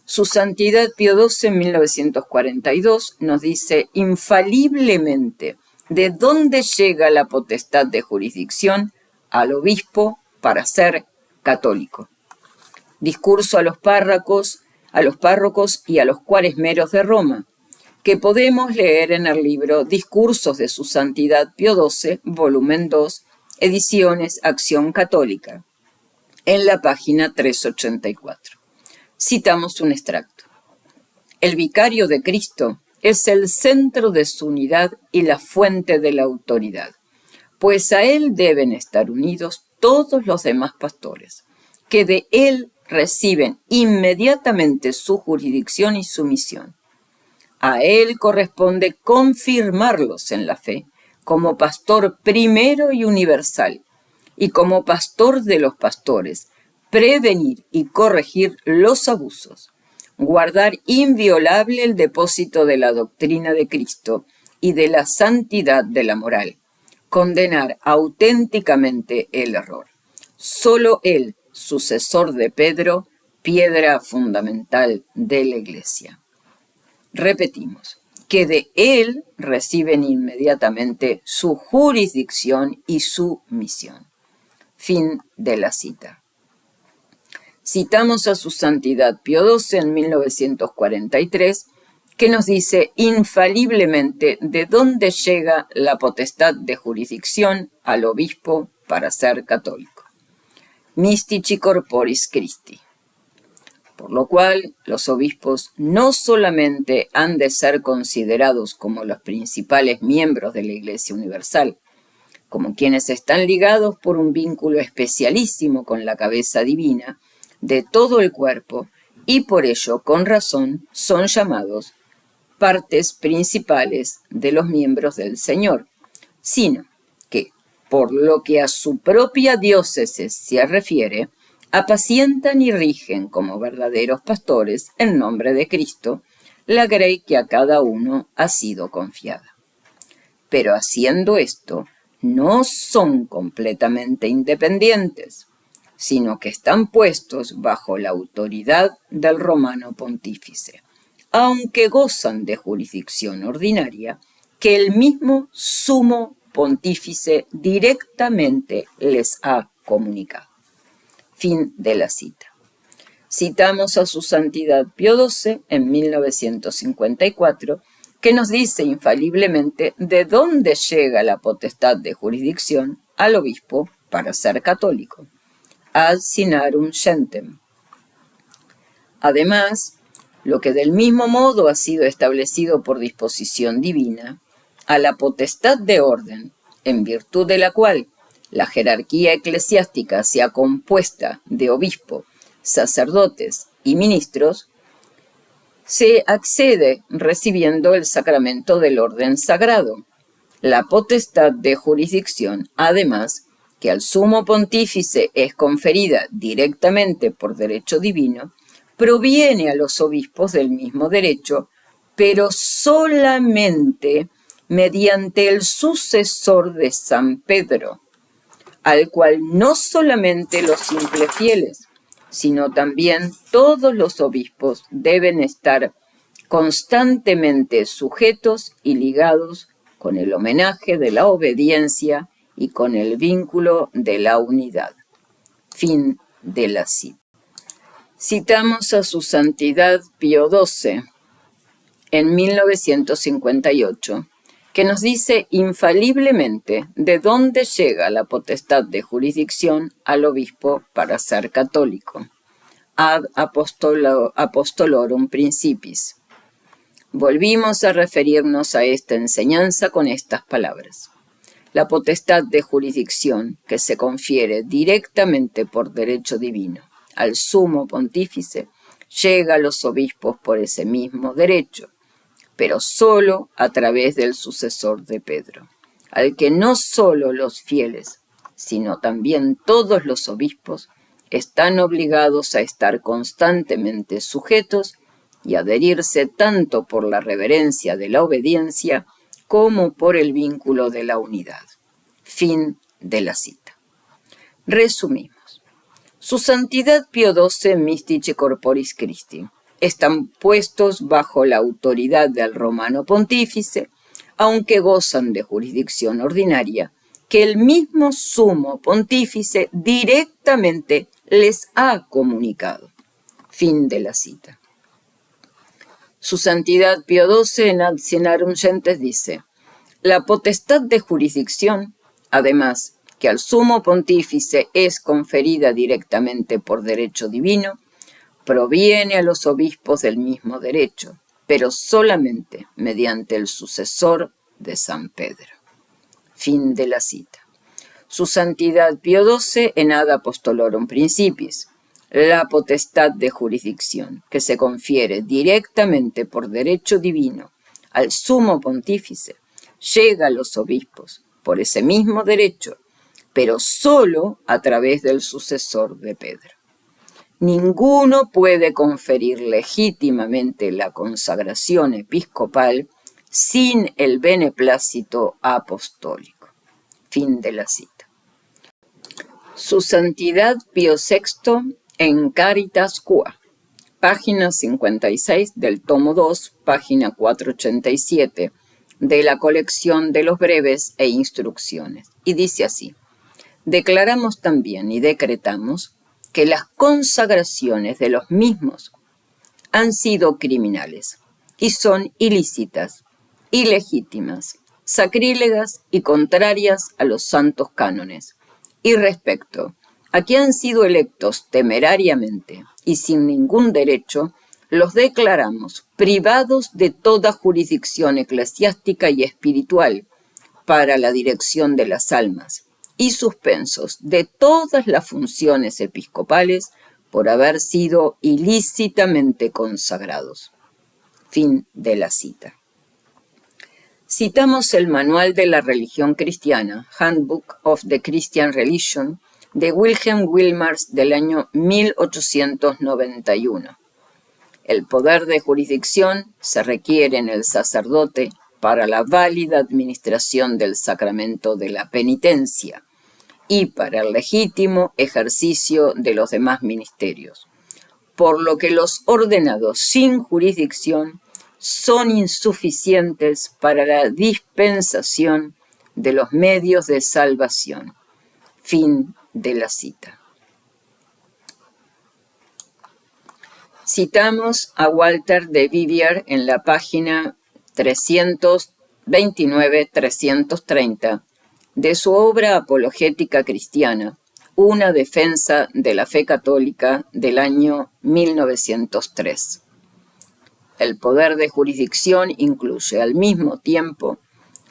Su Santidad Pío XII en 1942 nos dice infaliblemente de dónde llega la potestad de jurisdicción al obispo para ser católico. Discurso a los párrocos y a los cuaresmeros de Roma, que podemos leer en el libro Discursos de su Santidad Pío XII, volumen 2, ediciones Acción Católica, en la página 384. Citamos un extracto. El vicario de Cristo es el centro de su unidad y la fuente de la autoridad, pues a él deben estar unidos todos los demás pastores, que de él reciben inmediatamente su jurisdicción y su misión. A él corresponde confirmarlos en la fe como pastor primero y universal, y como pastor de los pastores, prevenir y corregir los abusos, guardar inviolable el depósito de la doctrina de Cristo y de la santidad de la moral, condenar auténticamente el error. Solo él, sucesor de Pedro, piedra fundamental de la Iglesia. Repetimos, que de él reciben inmediatamente su jurisdicción y su misión. Fin de la cita. Citamos a su Santidad Pío XII en 1943, que nos dice infaliblemente de dónde llega la potestad de jurisdicción al obispo para ser católico. Mystici Corporis Christi. Por lo cual, los obispos no solamente han de ser considerados como los principales miembros de la Iglesia Universal, como quienes están ligados por un vínculo especialísimo con la cabeza divina de todo el cuerpo, y por ello, con razón, son llamados partes principales de los miembros del Señor, sino que, por lo que a su propia diócesis se refiere, apacientan y rigen como verdaderos pastores en nombre de Cristo la grey que a cada uno ha sido confiada. Pero haciendo esto, no son completamente independientes, sino que están puestos bajo la autoridad del romano pontífice, aunque gozan de jurisdicción ordinaria que el mismo sumo pontífice directamente les ha comunicado. Fin de la cita. Citamos a su Santidad Pío XII en 1954, que nos dice infaliblemente de dónde llega la potestad de jurisdicción al obispo para ser católico. Ad sinarum gentem. Además, lo que del mismo modo ha sido establecido por disposición divina, a la potestad de orden, en virtud de la cual la jerarquía eclesiástica sea compuesta de obispo, sacerdotes y ministros, se accede recibiendo el sacramento del orden sagrado. La potestad de jurisdicción, además, que al sumo pontífice es conferida directamente por derecho divino, proviene a los obispos del mismo derecho, pero solamente mediante el sucesor de San Pedro, al cual no solamente los simples fieles, sino también todos los obispos deben estar constantemente sujetos y ligados con el homenaje de la obediencia y con el vínculo de la unidad. Fin de la cita. Citamos a su Santidad Pío XII en 1958, que nos dice infaliblemente de dónde llega la potestad de jurisdicción al obispo para ser católico. Ad apostolorum principis. Volvimos a referirnos a esta enseñanza con estas palabras. La potestad de jurisdicción que se confiere directamente por derecho divino al sumo pontífice llega a los obispos por ese mismo derecho, pero solo a través del sucesor de Pedro, al que no solo los fieles, sino también todos los obispos están obligados a estar constantemente sujetos y adherirse tanto por la reverencia de la obediencia como por el vínculo de la unidad. Fin de la cita. Resumimos. Su Santidad Pío XII Mystici Corporis Christi están puestos bajo la autoridad del romano pontífice, aunque gozan de jurisdicción ordinaria, que el mismo sumo pontífice directamente les ha comunicado. Fin de la cita. Su Santidad Pío XII en Ad Scenarum Gentes dice: la potestad de jurisdicción, además que al sumo pontífice es conferida directamente por derecho divino, proviene a los obispos del mismo derecho, pero solamente mediante el sucesor de San Pedro. Fin de la cita. Su Santidad Pío XII en Ad Apostolorum Principis. La potestad de jurisdicción que se confiere directamente por derecho divino al sumo pontífice llega a los obispos por ese mismo derecho, pero solo a través del sucesor de Pedro. Ninguno puede conferir legítimamente la consagración episcopal sin el beneplácito apostólico. Fin de la cita. Su Santidad Pío VI en Caritas Cua, página 56 del tomo 2, página 487, de la colección de los breves e instrucciones. Y dice así: declaramos también y decretamos que las consagraciones de los mismos han sido criminales y son ilícitas, ilegítimas, sacrílegas y contrarias a los santos cánones. Y respecto a que han sido electos temerariamente y sin ningún derecho, los declaramos privados de toda jurisdicción eclesiástica y espiritual para la dirección de las almas y suspensos de todas las funciones episcopales por haber sido ilícitamente consagrados. Fin de la cita. Citamos el Manual de la Religión Cristiana, Handbook of the Christian Religion, de Wilhelm Wilmers del año 1891. El poder de jurisdicción se requiere en el sacerdote para la válida administración del sacramento de la penitencia y para el legítimo ejercicio de los demás ministerios, por lo que los ordenados sin jurisdicción son insuficientes para la dispensación de los medios de salvación. Fin de la cita. Citamos a Walter de Vivier en la página 329-330 de su obra apologética cristiana, Una defensa de la fe católica, del año 1903. El poder de jurisdicción incluye al mismo tiempo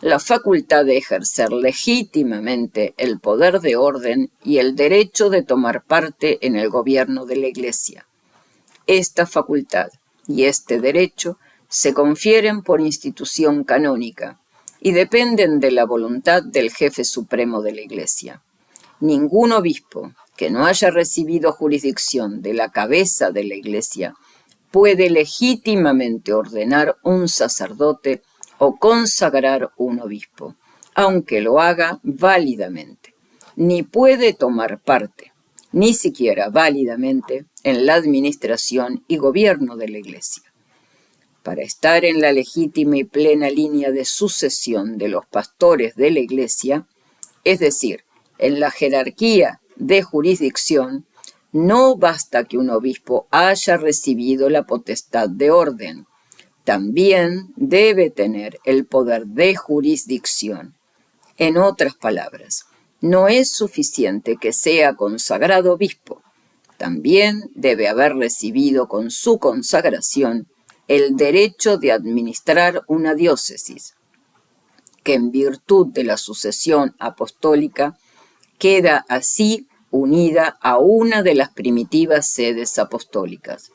la facultad de ejercer legítimamente el poder de orden y el derecho de tomar parte en el gobierno de la Iglesia. Esta facultad y este derecho se confieren por institución canónica y dependen de la voluntad del jefe supremo de la Iglesia. Ningún obispo que no haya recibido jurisdicción de la cabeza de la Iglesia puede legítimamente ordenar un sacerdote o consagrar un obispo, aunque lo haga válidamente, ni puede tomar parte, ni siquiera válidamente, en la administración y gobierno de la Iglesia. para estar en la legítima y plena línea de sucesión de los pastores de la Iglesia, es decir, en la jerarquía de jurisdicción, no basta que un obispo haya recibido la potestad de orden, también debe tener el poder de jurisdicción. En otras palabras, no es suficiente que sea consagrado obispo, también debe haber recibido con su consagración el derecho de administrar una diócesis, que en virtud de la sucesión apostólica queda así unida a una de las primitivas sedes apostólicas.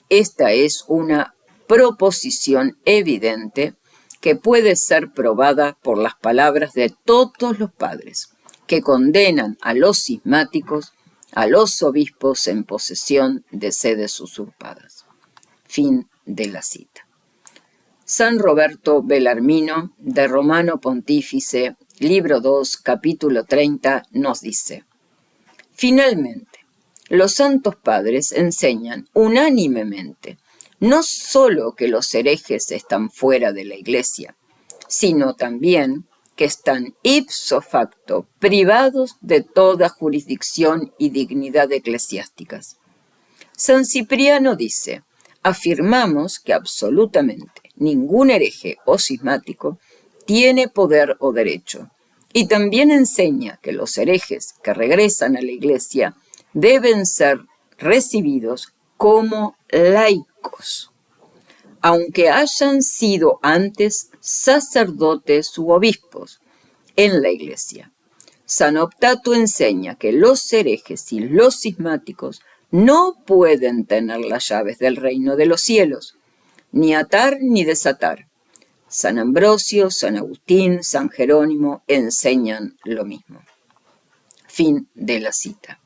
Esta es una proposición evidente que puede ser probada por las palabras de todos los padres, que condenan a los cismáticos, a los obispos en posesión de sedes usurpadas. Fin de la cita. San Roberto Bellarmino, de Romano Pontífice, libro 2, capítulo 30, nos dice: finalmente, los santos padres enseñan unánimemente no solo que los herejes están fuera de la Iglesia, sino también que están ipso facto privados de toda jurisdicción y dignidad eclesiásticas. San Cipriano dice: afirmamos que absolutamente ningún hereje o cismático tiene poder o derecho, y también enseña que los herejes que regresan a la Iglesia deben ser recibidos como laicos, aunque hayan sido antes sacerdotes u obispos en la Iglesia. San Optato enseña que los herejes y los cismáticos no pueden tener las llaves del reino de los cielos, ni atar ni desatar. San Ambrosio, San Agustín, San Jerónimo enseñan lo mismo. Fin de la cita.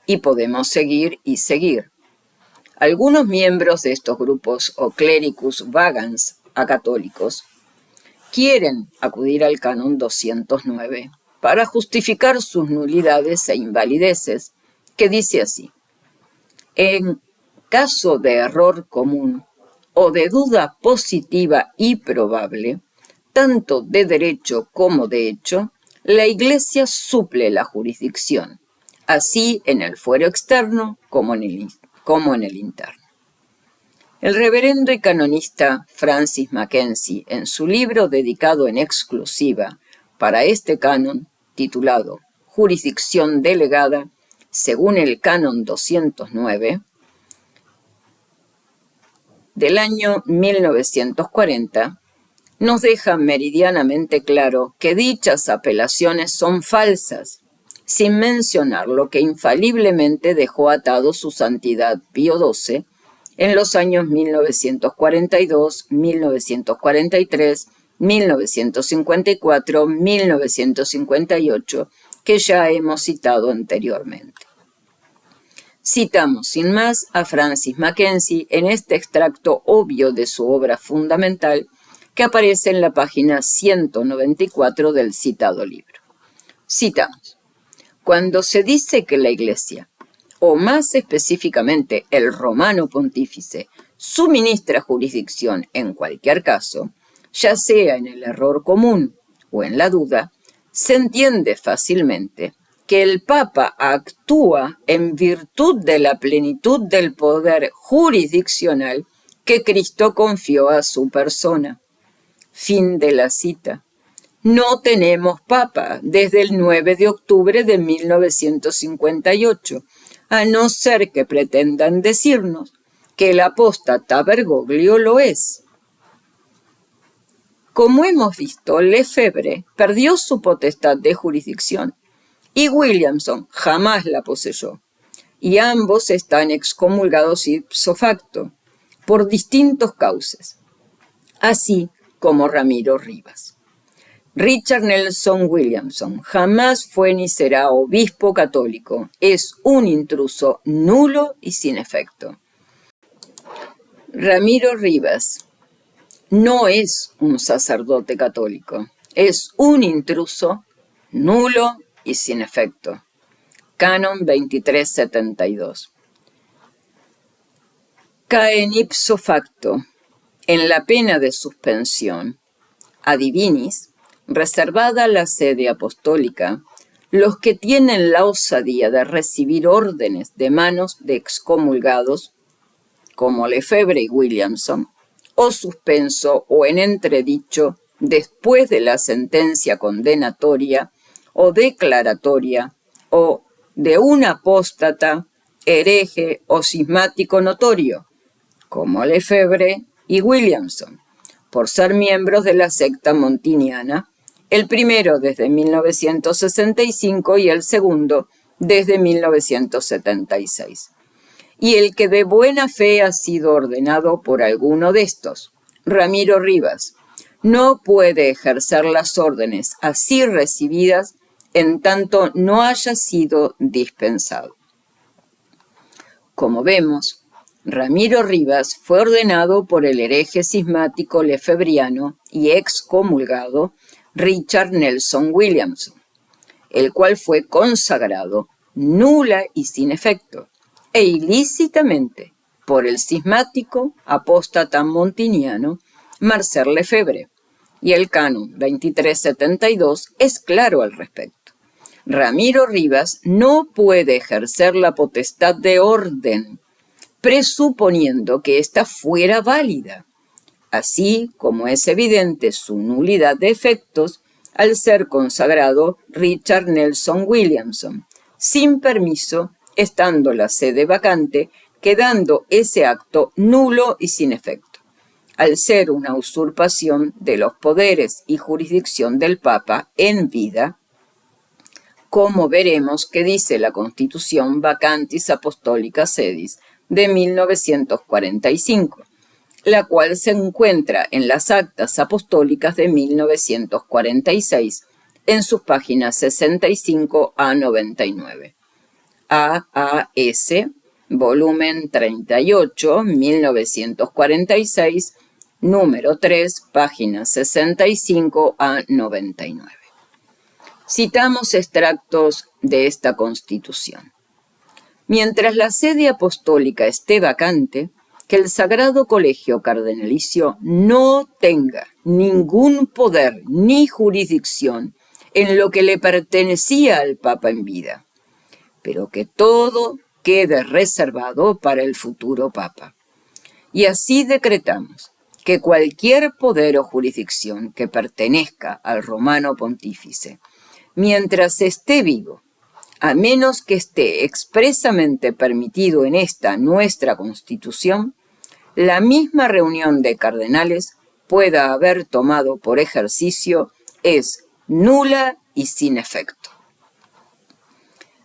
Y podemos seguir y seguir. Algunos miembros de estos grupos o clericus vagans acatólicos quieren acudir al canon 209 para justificar sus nulidades e invalideces, que dice así: en caso de error común o de duda positiva y probable, tanto de derecho como de hecho, la Iglesia suple la jurisdicción, así en el fuero externo como en el interno. El reverendo y canonista Francis Mackenzie, en su libro dedicado en exclusiva para este canon, titulado Jurisdicción delegada, según el canon 209, del año 1940, nos deja meridianamente claro que dichas apelaciones son falsas, sin mencionar lo que infaliblemente dejó atado su santidad Pío XII en los años 1942, 1943, 1954, 1958, que ya hemos citado anteriormente. Citamos sin más a Francis Mackenzie en este extracto obvio de su obra fundamental que aparece en la página 194 del citado libro. Citamos: cuando se dice que la Iglesia, o más específicamente el Romano Pontífice, suministra jurisdicción en cualquier caso, ya sea en el error común o en la duda, se entiende fácilmente que el Papa actúa en virtud de la plenitud del poder jurisdiccional que Cristo confió a su persona. Fin de la cita. No tenemos Papa desde el 9 de octubre de 1958, a no ser que pretendan decirnos que el apóstata Bergoglio lo es. Como hemos visto, Lefebvre perdió su potestad de jurisdicción y Williamson jamás la poseyó, y ambos están excomulgados ipso facto por distintos cauces, así como Ramiro Rivas. Richard Nelson Williamson jamás fue ni será obispo católico, es un intruso nulo y sin efecto. Ramiro Rivas no es un sacerdote católico, es un intruso nulo y sin efecto. Canon 2372. Caen ipso facto, en la pena de suspensión, adivinis, reservada la sede apostólica, los que tienen la osadía de recibir órdenes de manos de excomulgados, como Lefebvre y Williamson, o suspenso o en entredicho después de la sentencia condenatoria o declaratoria o de un apóstata, hereje o cismático notorio, como Lefebvre y Williamson, por ser miembros de la secta montiniana, el primero desde 1965 y el segundo desde 1976. Y el que de buena fe ha sido ordenado por alguno de estos, Ramiro Rivas, no puede ejercer las órdenes así recibidas en tanto no haya sido dispensado. Como vemos, Ramiro Rivas fue ordenado por el hereje cismático lefebriano y excomulgado Richard Nelson Williamson, el cual fue consagrado nula y sin efecto, e ilícitamente por el cismático apóstata montiniano Marcel Lefebvre, y el canon 2372 es claro al respecto. Ramiro Rivas no puede ejercer la potestad de orden, presuponiendo que ésta fuera válida, así como es evidente su nulidad de efectos al ser consagrado Richard Nelson Williamson, sin permiso, estando la sede vacante, quedando ese acto nulo y sin efecto, al ser una usurpación de los poderes y jurisdicción del Papa en vida, como veremos que dice la Constitución Vacantis Apostolica Sedis de 1945, la cual se encuentra en las actas apostólicas de 1946, en sus páginas 65 a 99. AAS, volumen 38, 1946, número 3, páginas 65 a 99. Citamos extractos de esta Constitución. Mientras la sede apostólica esté vacante, que el Sagrado Colegio Cardenalicio no tenga ningún poder ni jurisdicción en lo que le pertenecía al Papa en vida, pero que todo quede reservado para el futuro Papa. Y así decretamos que cualquier poder o jurisdicción que pertenezca al romano pontífice, mientras esté vivo, a menos que esté expresamente permitido en esta nuestra Constitución, la misma reunión de cardenales pueda haber tomado por ejercicio es nula y sin efecto.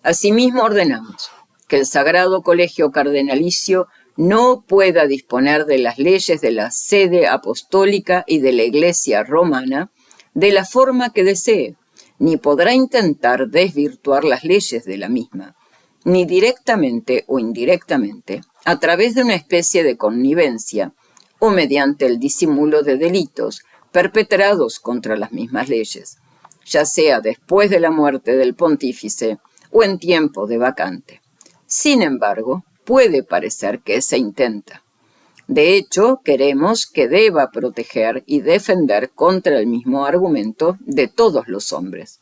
Asimismo ordenamos que el Sagrado Colegio Cardenalicio no pueda disponer de las leyes de la sede apostólica y de la Iglesia romana de la forma que desee, ni podrá intentar desvirtuar las leyes de la misma, ni directamente o indirectamente, a través de una especie de connivencia o mediante el disimulo de delitos perpetrados contra las mismas leyes, ya sea después de la muerte del pontífice o en tiempo de vacante. Sin embargo, puede parecer que se intenta. De hecho, queremos que deba proteger y defender contra el mismo argumento de todos los hombres.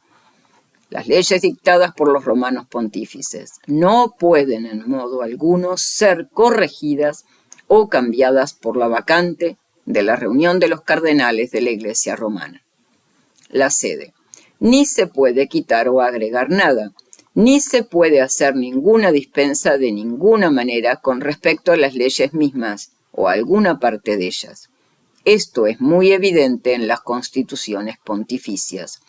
Las leyes dictadas por los romanos pontífices no pueden en modo alguno ser corregidas o cambiadas por la vacante de la reunión de los cardenales de la Iglesia romana. La sede. Ni se puede quitar o agregar nada, ni se puede hacer ninguna dispensa de ninguna manera con respecto a las leyes mismas o a alguna parte de ellas. Esto es muy evidente en las constituciones pontificias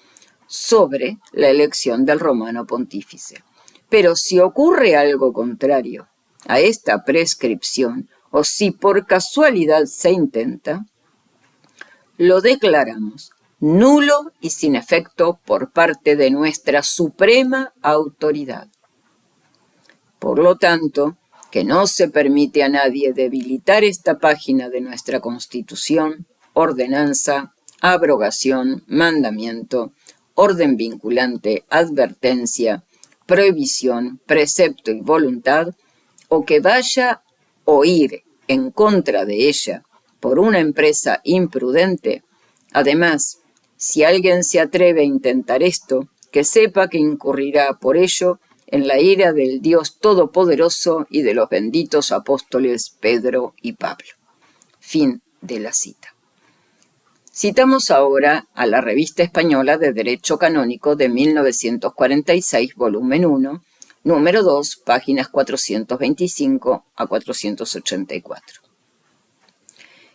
sobre la elección del romano pontífice. Pero si ocurre algo contrario a esta prescripción, o si por casualidad se intenta, lo declaramos nulo y sin efecto por parte de nuestra suprema autoridad. Por lo tanto, que no se permite a nadie debilitar esta página de nuestra Constitución, ordenanza, abrogación, mandamiento, orden vinculante, advertencia, prohibición, precepto y voluntad, o que vaya o ir en contra de ella por una empresa imprudente. Además, si alguien se atreve a intentar esto, que sepa que incurrirá por ello en la ira del Dios Todopoderoso y de los benditos apóstoles Pedro y Pablo. Fin de la cita. Citamos ahora a la Revista Española de Derecho Canónico de 1946, volumen 1, número 2, páginas 425 a 484.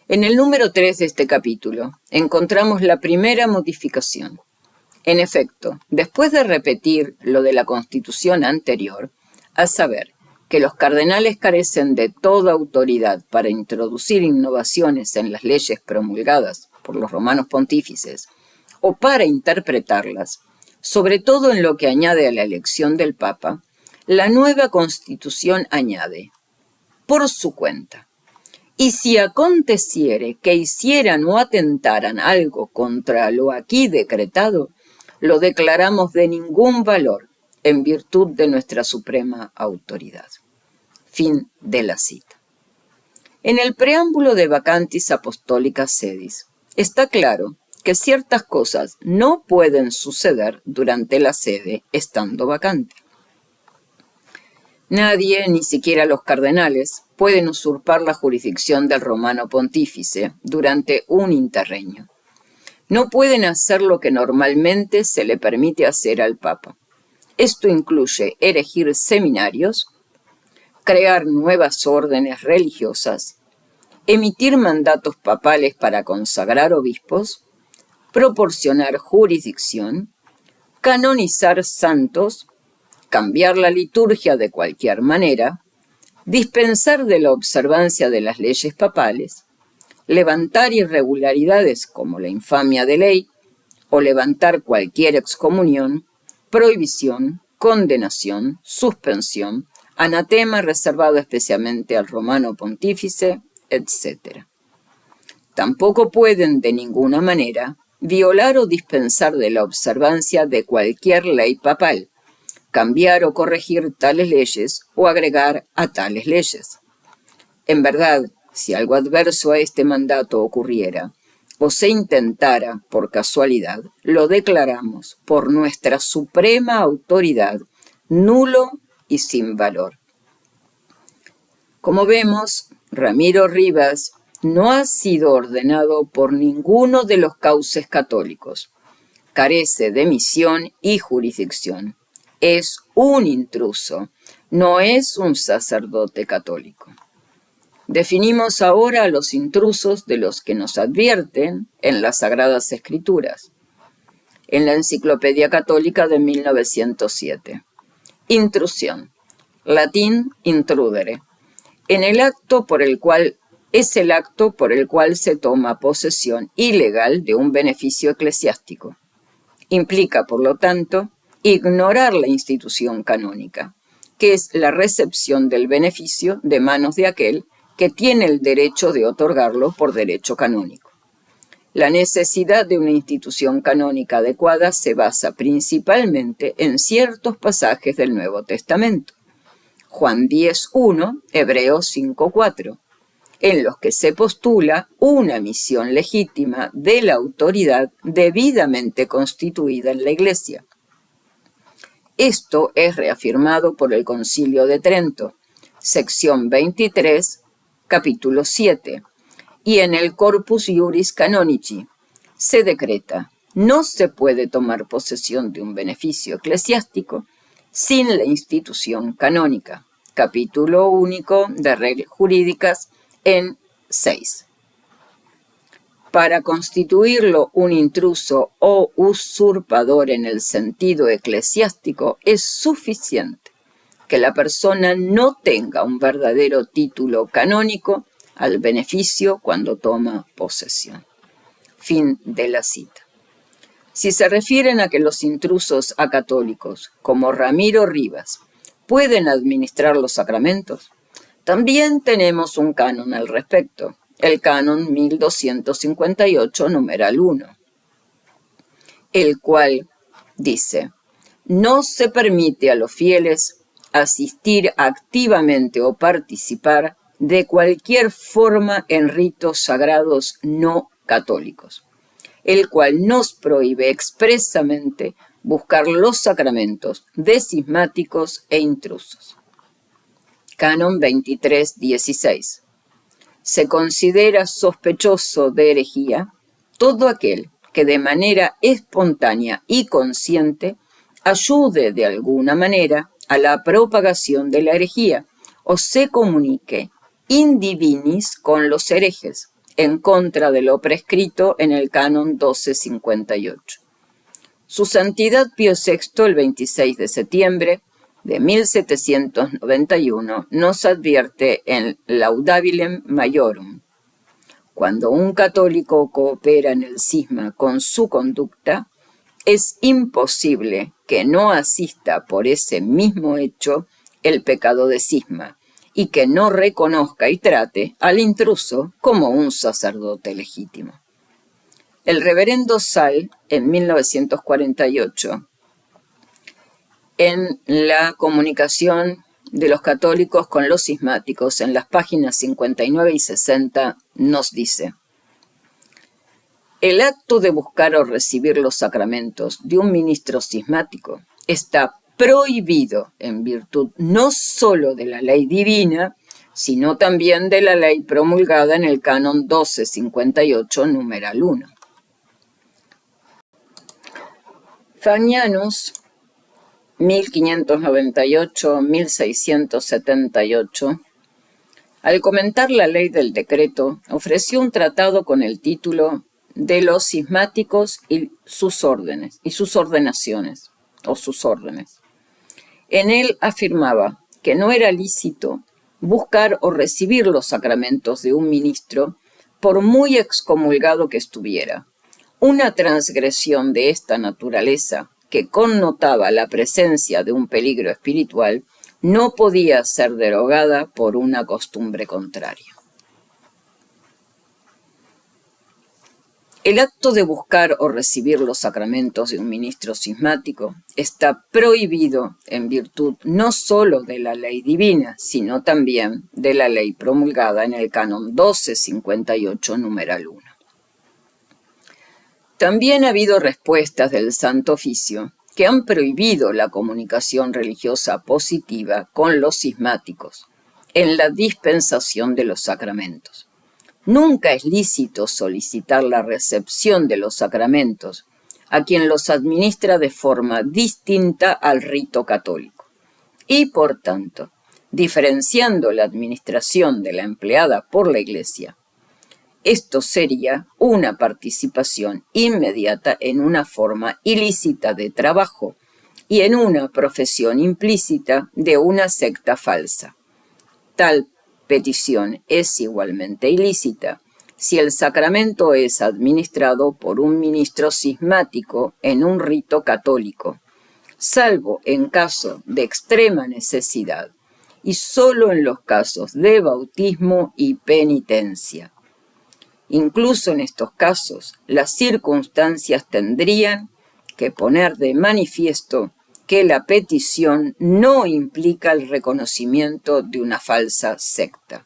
En el número 3 de este capítulo encontramos la primera modificación. En efecto, después de repetir lo de la Constitución anterior, a saber, que los cardenales carecen de toda autoridad para introducir innovaciones en las leyes promulgadas por los romanos pontífices o para interpretarlas, sobre todo en lo que añade a la elección del Papa, la nueva Constitución añade, por su cuenta, y si aconteciere que hicieran o atentaran algo contra lo aquí decretado, lo declaramos de ningún valor en virtud de nuestra suprema autoridad. Fin de la cita. En el preámbulo de Vacantis Apostolica Sedis está claro que ciertas cosas no pueden suceder durante la sede estando vacante. Nadie, ni siquiera los cardenales, pueden usurpar la jurisdicción del romano pontífice durante un interreño. No pueden hacer lo que normalmente se le permite hacer al Papa. Esto incluye erigir seminarios, crear nuevas órdenes religiosas, emitir mandatos papales para consagrar obispos, proporcionar jurisdicción, canonizar santos, cambiar la liturgia de cualquier manera, dispensar de la observancia de las leyes papales, levantar irregularidades como la infamia de ley o levantar cualquier excomunión, prohibición, condenación, suspensión, anatema reservado especialmente al romano pontífice, etc. Tampoco pueden de ninguna manera violar o dispensar de la observancia de cualquier ley papal, cambiar o corregir tales leyes o agregar a tales leyes. En verdad, si algo adverso a este mandato ocurriera, o se intentara por casualidad, lo declaramos por nuestra suprema autoridad nulo y sin valor. Como vemos, Ramiro Rivas no ha sido ordenado por ninguno de los cauces católicos. Carece de misión y jurisdicción. Es un intruso, no es un sacerdote católico. Definimos ahora a los intrusos de los que nos advierten en las Sagradas Escrituras. En la Enciclopedia Católica de 1907. Intrusión. Latín intrudere. Es el acto por el cual se toma posesión ilegal de un beneficio eclesiástico. Implica, por lo tanto, ignorar la institución canónica, que es la recepción del beneficio de manos de aquel que tiene el derecho de otorgarlo por derecho canónico. La necesidad de una institución canónica adecuada se basa principalmente en ciertos pasajes del Nuevo Testamento, Juan 10:1, Hebreos 5:4, en los que se postula una misión legítima de la autoridad debidamente constituida en la Iglesia. Esto es reafirmado por el Concilio de Trento, sección 23, capítulo 7, y en el Corpus Juris Canonici se decreta: no se puede tomar posesión de un beneficio eclesiástico sin la institución canónica. Capítulo único de reglas jurídicas en 6. Para constituirlo un intruso o usurpador en el sentido eclesiástico es suficiente que la persona no tenga un verdadero título canónico al beneficio cuando toma posesión. Fin de la cita. Si se refieren a que los intrusos acatólicos, como Ramiro Rivas, pueden administrar los sacramentos, también tenemos un canon al respecto, el canon 1258, numeral 1, el cual dice: no se permite a los fieles asistir activamente o participar de cualquier forma en ritos sagrados no católicos, el cual nos prohíbe expresamente buscar los sacramentos de cismáticos e intrusos. Canon 23:16. Se considera sospechoso de herejía todo aquel que de manera espontánea y consciente ayude de alguna manera a la propagación de la herejía o se comunique in divinis con los herejes, en contra de lo prescrito en el Canon 1258. Su Santidad Pío VI, el 26 de septiembre de 1791, nos advierte en Laudabilem Maiorum: cuando un católico coopera en el cisma con su conducta, es imposible que no asista por ese mismo hecho el pecado de cisma y que no reconozca y trate al intruso como un sacerdote legítimo. El reverendo Sall, en 1948, en la comunicación de los católicos con los cismáticos, en las páginas 59 y 60, nos dice: el acto de buscar o recibir los sacramentos de un ministro cismático está prohibido en virtud no solo de la ley divina, sino también de la ley promulgada en el Canon 1258, numeral 1. Fagnianus, 1598-1678, al comentar la ley del decreto, ofreció un tratado con el título de los cismáticos y sus órdenes, y sus ordenaciones, o sus órdenes. En él afirmaba que no era lícito buscar o recibir los sacramentos de un ministro por muy excomulgado que estuviera. Una transgresión de esta naturaleza, que connotaba la presencia de un peligro espiritual, no podía ser derogada por una costumbre contraria. El acto de buscar o recibir los sacramentos de un ministro cismático está prohibido en virtud no solo de la ley divina, sino también de la ley promulgada en el Canon 1258, numeral 1. También ha habido respuestas del Santo Oficio que han prohibido la comunicación religiosa positiva con los cismáticos en la dispensación de los sacramentos. Nunca es lícito solicitar la recepción de los sacramentos a quien los administra de forma distinta al rito católico y, por tanto, diferenciando la administración de la empleada por la Iglesia. Esto sería una participación inmediata en una forma ilícita de trabajo y en una profesión implícita de una secta falsa. Tal petición es igualmente ilícita si el sacramento es administrado por un ministro cismático en un rito católico, salvo en caso de extrema necesidad y solo en los casos de bautismo y penitencia. Incluso en estos casos, las circunstancias tendrían que poner de manifiesto que la petición no implica el reconocimiento de una falsa secta.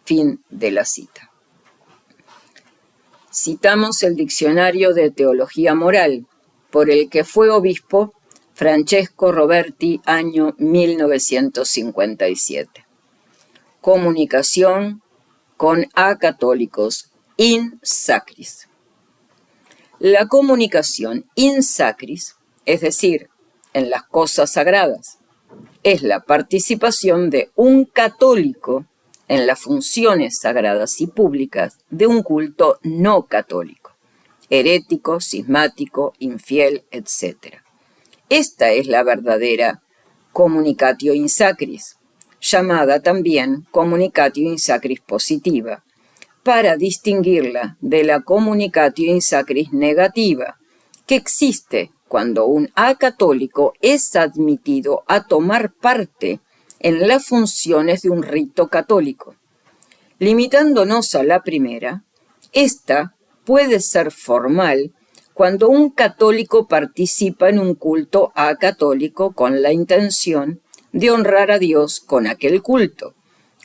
Fin de la cita. Citamos el Diccionario de Teología Moral, por el que fue obispo Francesco Roberti, año 1957. Comunicación con acatólicos in sacris. La comunicación in sacris, es decir, en las cosas sagradas, es la participación de un católico en las funciones sagradas y públicas de un culto no católico, herético, cismático, infiel, etc. Esta es la verdadera communicatio in sacris, llamada también communicatio in sacris positiva, para distinguirla de la communicatio in sacris negativa, que existe cuando un acatólico es admitido a tomar parte en las funciones de un rito católico. Limitándonos a la primera, esta puede ser formal cuando un católico participa en un culto acatólico con la intención de honrar a Dios con aquel culto,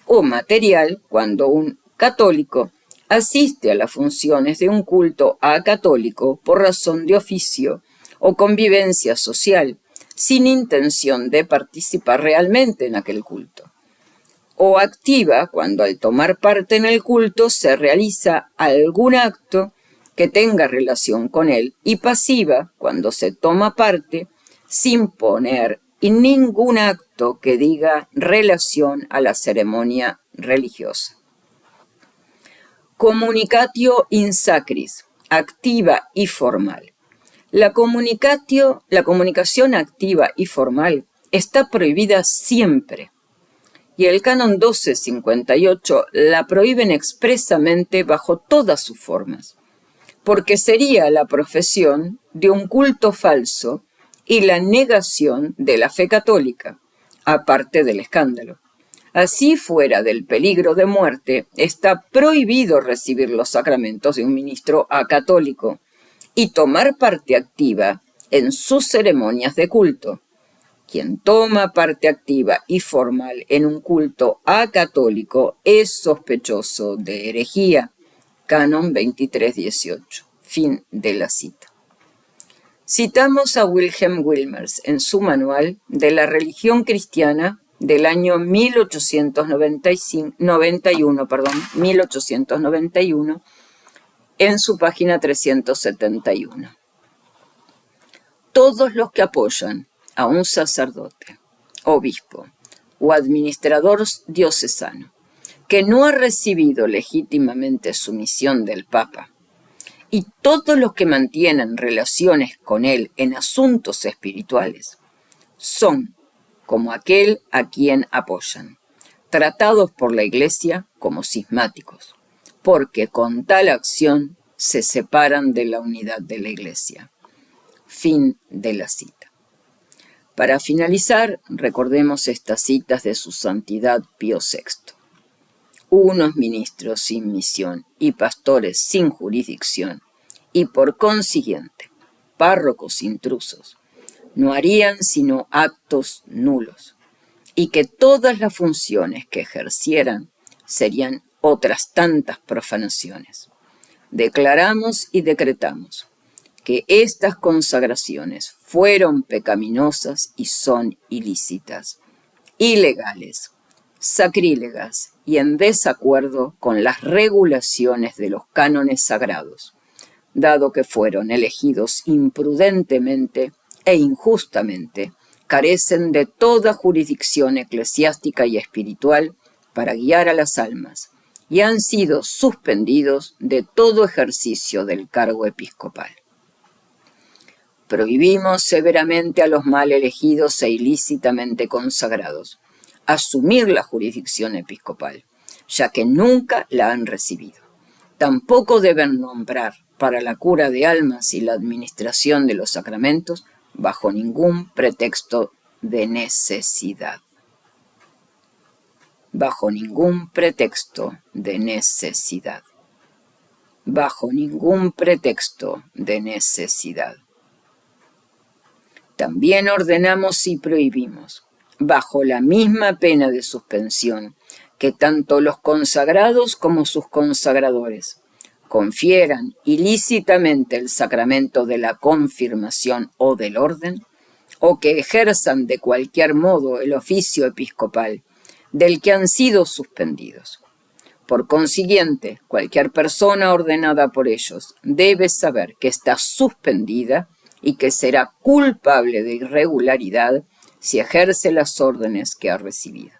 o material cuando un católico asiste a las funciones de un culto acatólico por razón de oficio o convivencia social, sin intención de participar realmente en aquel culto. O activa cuando al tomar parte en el culto se realiza algún acto que tenga relación con él, y pasiva cuando se toma parte sin poner ningún acto que diga relación a la ceremonia religiosa. Comunicatio in sacris, activa y formal. La comunicación activa y formal está prohibida siempre, y el canon 1258 la prohíben expresamente bajo todas sus formas, porque sería la profesión de un culto falso y la negación de la fe católica, aparte del escándalo. Así, fuera del peligro de muerte, está prohibido recibir los sacramentos de un ministro acatólico y tomar parte activa en sus ceremonias de culto. Quien toma parte activa y formal en un culto acatólico es sospechoso de herejía. Canon 2318. Fin de la cita. Citamos a Wilhelm Wilmers en su manual de la religión cristiana del año 1891, en su página 371. Todos los que apoyan a un sacerdote, obispo o administrador diocesano que no ha recibido legítimamente su misión del Papa, y todos los que mantienen relaciones con él en asuntos espirituales, son como aquel a quien apoyan, tratados por la Iglesia como cismáticos, porque con tal acción se separan de la unidad de la Iglesia. Fin de la cita. Para finalizar, recordemos estas citas de su Santidad Pío VI. Unos ministros sin misión y pastores sin jurisdicción, y por consiguiente, párrocos intrusos, no harían sino actos nulos, y que todas las funciones que ejercieran serían otras tantas profanaciones. Declaramos y decretamos que estas consagraciones fueron pecaminosas y son ilícitas, ilegales, sacrílegas y en desacuerdo con las regulaciones de los cánones sagrados, dado que fueron elegidos imprudentemente e injustamente, carecen de toda jurisdicción eclesiástica y espiritual para guiar a las almas, y han sido suspendidos de todo ejercicio del cargo episcopal. Prohibimos severamente a los mal elegidos e ilícitamente consagrados asumir la jurisdicción episcopal, ya que nunca la han recibido. Tampoco deben nombrar para la cura de almas y la administración de los sacramentos bajo ningún pretexto de necesidad. Bajo ningún pretexto de necesidad. Bajo ningún pretexto de necesidad. También ordenamos y prohibimos, bajo la misma pena de suspensión, que tanto los consagrados como sus consagradores confieran ilícitamente el sacramento de la confirmación o del orden, o que ejerzan de cualquier modo el oficio episcopal del que han sido suspendidos. Por consiguiente, cualquier persona ordenada por ellos debe saber que está suspendida y que será culpable de irregularidad si ejerce las órdenes que ha recibido.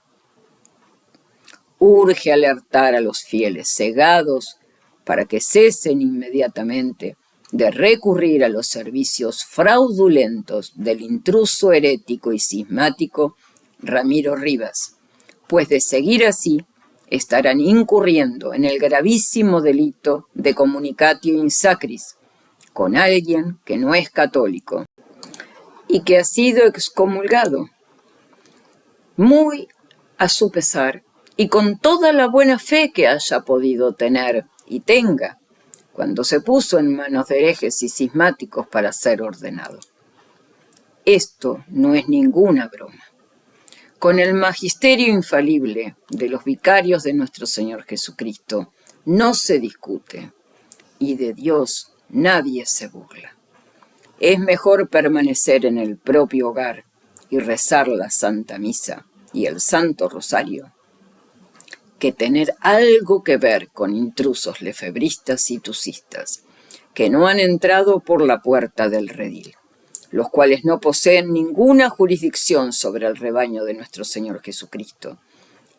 Urge alertar a los fieles cegados para que cesen inmediatamente de recurrir a los servicios fraudulentos del intruso herético y cismático Ramiro Rivas, pues de seguir así estarán incurriendo en el gravísimo delito de comunicatio in sacris con alguien que no es católico y que ha sido excomulgado, muy a su pesar y con toda la buena fe que haya podido tener y tenga cuando se puso en manos de herejes y cismáticos para ser ordenado. Esto no es ninguna broma. Con el magisterio infalible de los vicarios de nuestro Señor Jesucristo no se discute, y de Dios nadie se burla. Es mejor permanecer en el propio hogar y rezar la Santa Misa y el Santo Rosario que tener algo que ver con intrusos lefebristas y tusistas que no han entrado por la puerta del redil, los cuales no poseen ninguna jurisdicción sobre el rebaño de nuestro Señor Jesucristo,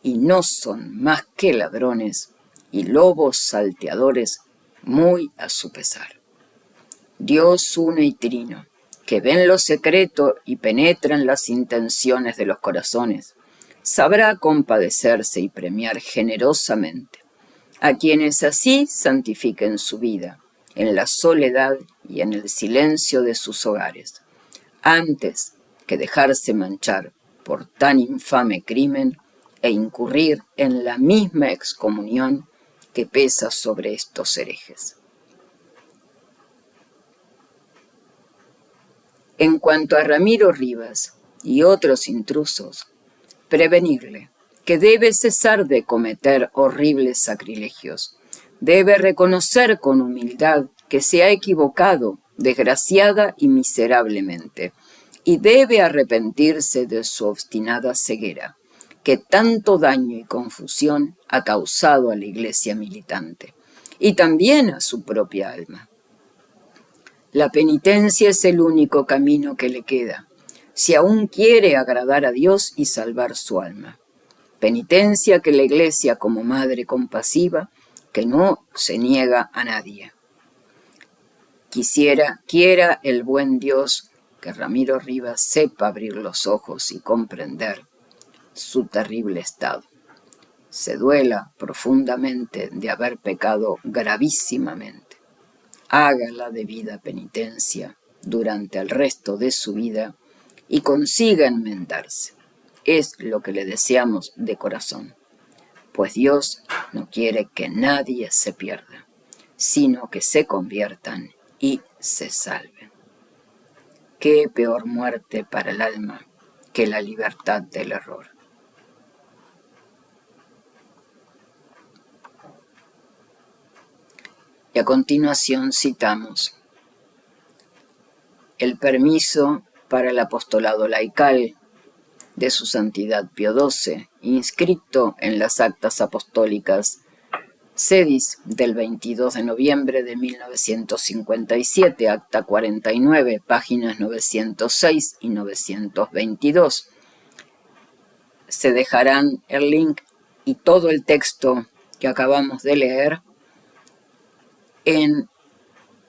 y no son más que ladrones y lobos salteadores muy a su pesar. Dios uno y trino, que ven lo secreto y penetran las intenciones de los corazones, sabrá compadecerse y premiar generosamente a quienes así santifiquen su vida, en la soledad y en el silencio de sus hogares, antes que dejarse manchar por tan infame crimen e incurrir en la misma excomunión que pesa sobre estos herejes. En cuanto a Ramiro Rivas y otros intrusos, prevenirle que debe cesar de cometer horribles sacrilegios, debe reconocer con humildad que se ha equivocado desgraciada y miserablemente, y debe arrepentirse de su obstinada ceguera, que tanto daño y confusión ha causado a la Iglesia militante, y también a su propia alma. La penitencia es el único camino que le queda, si aún quiere agradar a Dios y salvar su alma. Penitencia que la Iglesia, como madre compasiva, que no se niega a nadie. Quiera el buen Dios que Ramiro Rivas sepa abrir los ojos y comprender su terrible estado. Se duela profundamente de haber pecado gravísimamente. Haga la debida penitencia durante el resto de su vida y consiga enmendarse. Es lo que le deseamos de corazón, pues Dios no quiere que nadie se pierda, sino que se conviertan y se salven. Qué peor muerte para el alma que la libertad del error. Y a continuación citamos el permiso para el apostolado laical de su Santidad Pío XII, inscrito en las Actas Apostólicas Sedis del 22 de noviembre de 1957, acta 49, páginas 906 y 922. Se dejarán el link y todo el texto que acabamos de leer en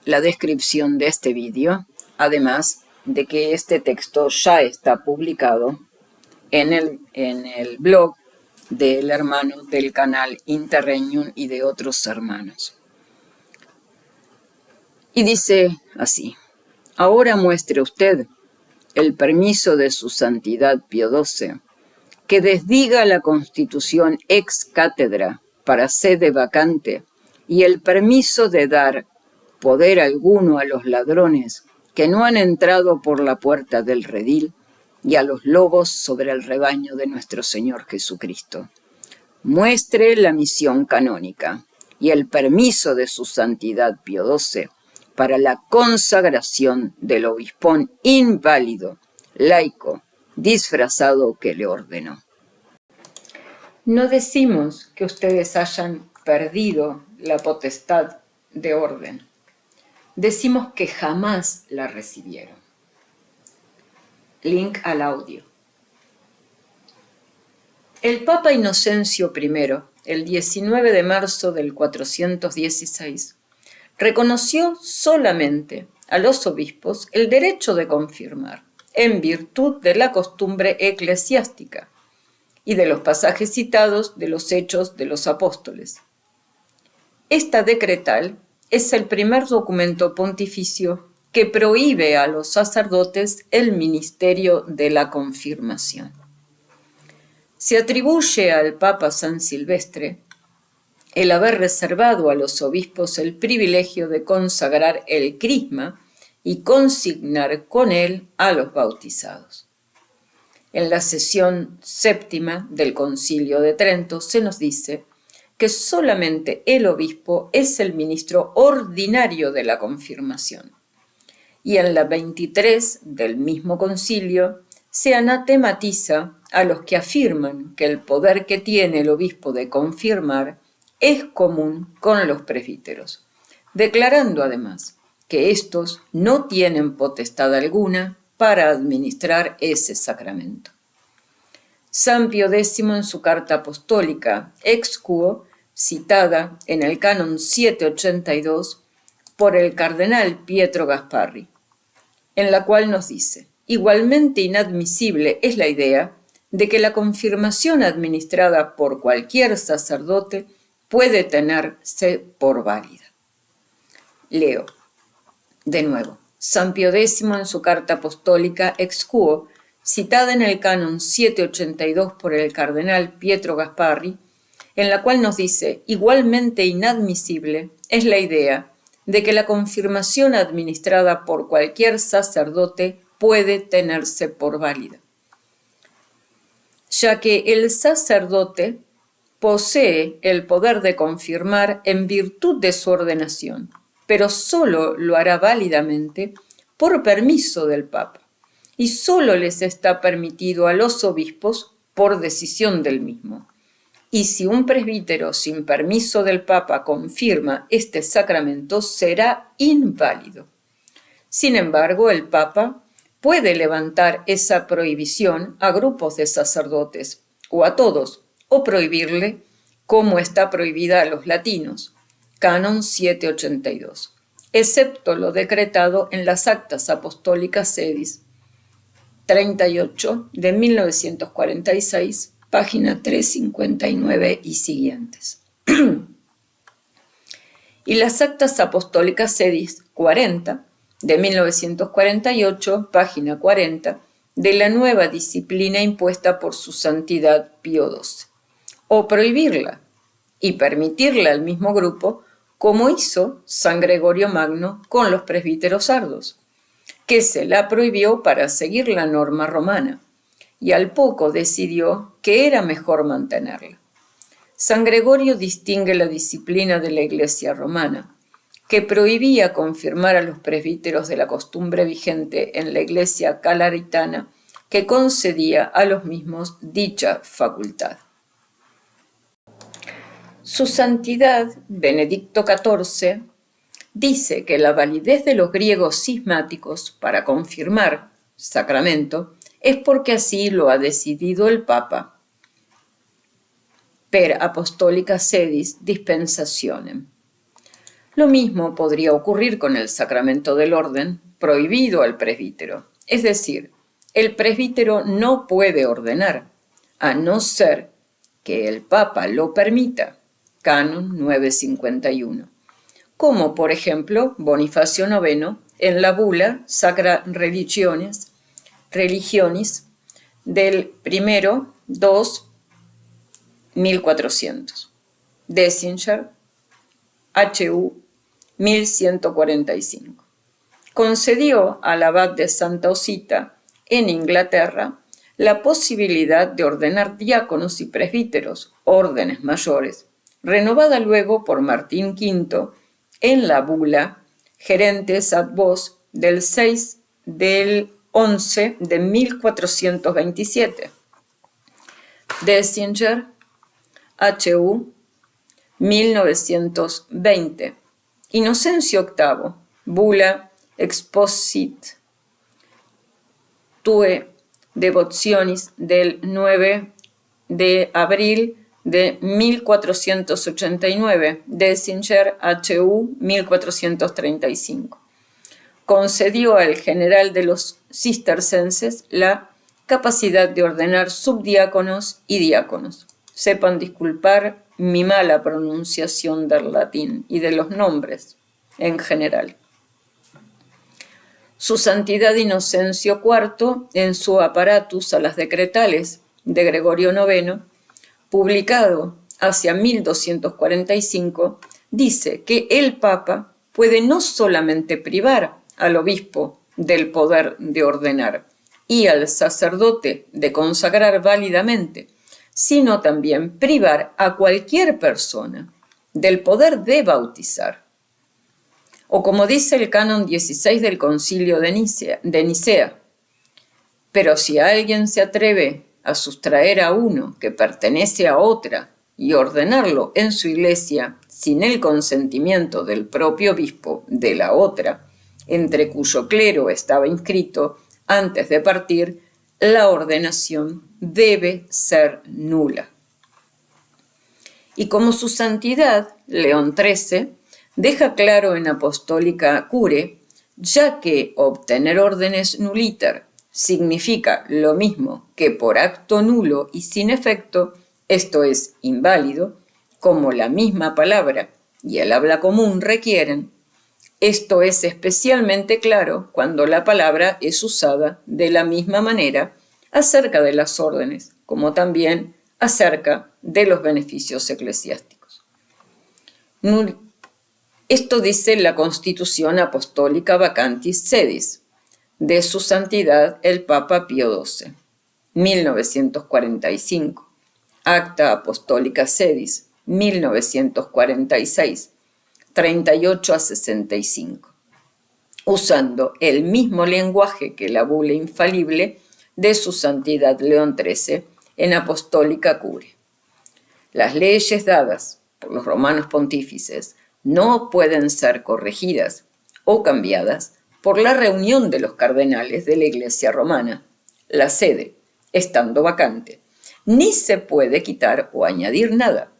la descripción de este vídeo, además de que este texto ya está publicado en el blog del hermano del canal Interregnum y de otros hermanos. Y dice así: ahora muestre usted el permiso de su Santidad Pío XII, que desdiga la Constitución ex cátedra para sede vacante y el permiso de dar poder alguno a los ladrones que no han entrado por la puerta del redil y a los lobos sobre el rebaño de nuestro Señor Jesucristo. Muestre la misión canónica y el permiso de su Santidad Pío XII para la consagración del obispón inválido, laico, disfrazado que le ordenó. No decimos que ustedes hayan perdido la potestad de orden. Decimos que jamás la recibieron. Link al audio. El Papa Inocencio I, el 19 de marzo del 416, reconoció solamente a los obispos el derecho de confirmar, en virtud de la costumbre eclesiástica y de los pasajes citados de los Hechos de los Apóstoles. Esta decretal es el primer documento pontificio que prohíbe a los sacerdotes el ministerio de la confirmación. Se atribuye al Papa San Silvestre el haber reservado a los obispos el privilegio de consagrar el crisma y consignar con él a los bautizados. En la sesión séptima del Concilio de Trento se nos dice que solamente el obispo es el ministro ordinario de la confirmación. Y en la 23 del mismo concilio se anatematiza a los que afirman que el poder que tiene el obispo de confirmar es común con los presbíteros, declarando además que éstos no tienen potestad alguna para administrar ese sacramento. San Pío X en su carta apostólica Ex Quo, citada en el canon 782 por el cardenal Pietro Gasparri, en la cual nos dice: igualmente inadmisible es la idea de que la confirmación administrada por cualquier sacerdote puede tenerse por válida. Leo de nuevo. San Pío X en su carta apostólica Ex Quo, citada en el canon 782 por el cardenal Pietro Gasparri, en la cual nos dice: igualmente inadmisible es la idea de que la confirmación administrada por cualquier sacerdote puede tenerse por válida, ya que el sacerdote posee el poder de confirmar en virtud de su ordenación, pero solo lo hará válidamente por permiso del Papa, y solo les está permitido a los obispos por decisión del mismo. Y si un presbítero sin permiso del Papa confirma este sacramento, será inválido. Sin embargo, el Papa puede levantar esa prohibición a grupos de sacerdotes o a todos, o prohibirle, como está prohibida a los latinos, canon 782, excepto lo decretado en las Actas Apostólicas Sedis 38 de 1946, página 359 y siguientes. Y las Actas Apostólicas Sedis 40 de 1948, página 40, de la nueva disciplina impuesta por su santidad Pío XII, o prohibirla y permitirla al mismo grupo, como hizo San Gregorio Magno con los presbíteros sardos, que se la prohibió para seguir la norma romana, y al poco decidió que era mejor mantenerla. San Gregorio distingue la disciplina de la Iglesia romana, que prohibía confirmar a los presbíteros de la costumbre vigente en la Iglesia calaritana, que concedía a los mismos dicha facultad. Su Santidad Benedicto XIV dice que la validez de los griegos cismáticos para confirmar sacramento es porque así lo ha decidido el Papa. Per Apostolica Sedis Dispensationem. Lo mismo podría ocurrir con el sacramento del orden, prohibido al presbítero. Es decir, el presbítero no puede ordenar, a no ser que el Papa lo permita, canon 951. Como, por ejemplo, Bonifacio IX en la bula Sacra Religionis del 1-2-1400. Dessinger, HU 1145. Concedió al abad de Santa Osita, en Inglaterra, la posibilidad de ordenar diáconos y presbíteros, órdenes mayores, renovada luego por Martín V en la bula Gerentes ad vos del 6 del 11 de 1427. Dessinger, HU 1920. Inocencio VIII, bula Exposit Tue Devotionis del 9 de abril de 1489, Dessinger, HU 1435. Concedió al general de los cistercenses la capacidad de ordenar subdiáconos y diáconos. Sepan disculpar mi mala pronunciación del latín y de los nombres en general. Su Santidad Inocencio IV, en su Apparatus a las Decretales de Gregorio IX, publicado hacia 1245, dice que el Papa puede no solamente privar al obispo del poder de ordenar, y al sacerdote de consagrar válidamente, sino también privar a cualquier persona del poder de bautizar. O como dice el canon 16 del Concilio de Nicea, pero si alguien se atreve a sustraer a uno que pertenece a otra y ordenarlo en su iglesia sin el consentimiento del propio obispo de la otra, entre cuyo clero estaba inscrito antes de partir, la ordenación debe ser nula. Y como su santidad, León XIII, deja claro en Apostólica Cure, ya que obtener órdenes nuliter significa lo mismo que por acto nulo y sin efecto, esto es inválido, como la misma palabra y el habla común requieren, esto es especialmente claro cuando la palabra es usada de la misma manera acerca de las órdenes, como también acerca de los beneficios eclesiásticos. Esto dice la Constitución Apostólica Vacantis Sedis de Su Santidad el Papa Pío XII, 1945, Acta Apostólica Sedis, 1946, 38 a 65, usando el mismo lenguaje que la bula infalible de Su Santidad León XIII en Apostólica Cure. Las leyes dadas por los romanos pontífices no pueden ser corregidas o cambiadas por la reunión de los cardenales de la Iglesia romana, la sede, estando vacante, ni se puede quitar o añadir nada,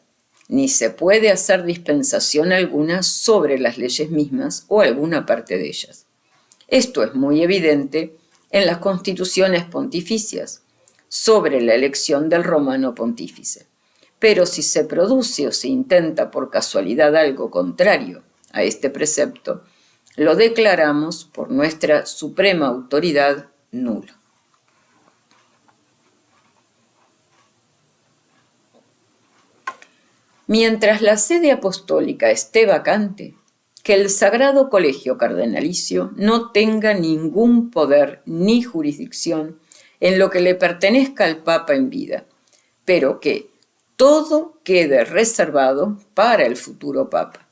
ni se puede hacer dispensación alguna sobre las leyes mismas o alguna parte de ellas. Esto es muy evidente en las constituciones pontificias sobre la elección del romano pontífice. Pero si se produce o se intenta por casualidad algo contrario a este precepto, lo declaramos por nuestra suprema autoridad nulo. Mientras la sede apostólica esté vacante, que el Sagrado Colegio Cardenalicio no tenga ningún poder ni jurisdicción en lo que le pertenezca al Papa en vida, pero que todo quede reservado para el futuro Papa.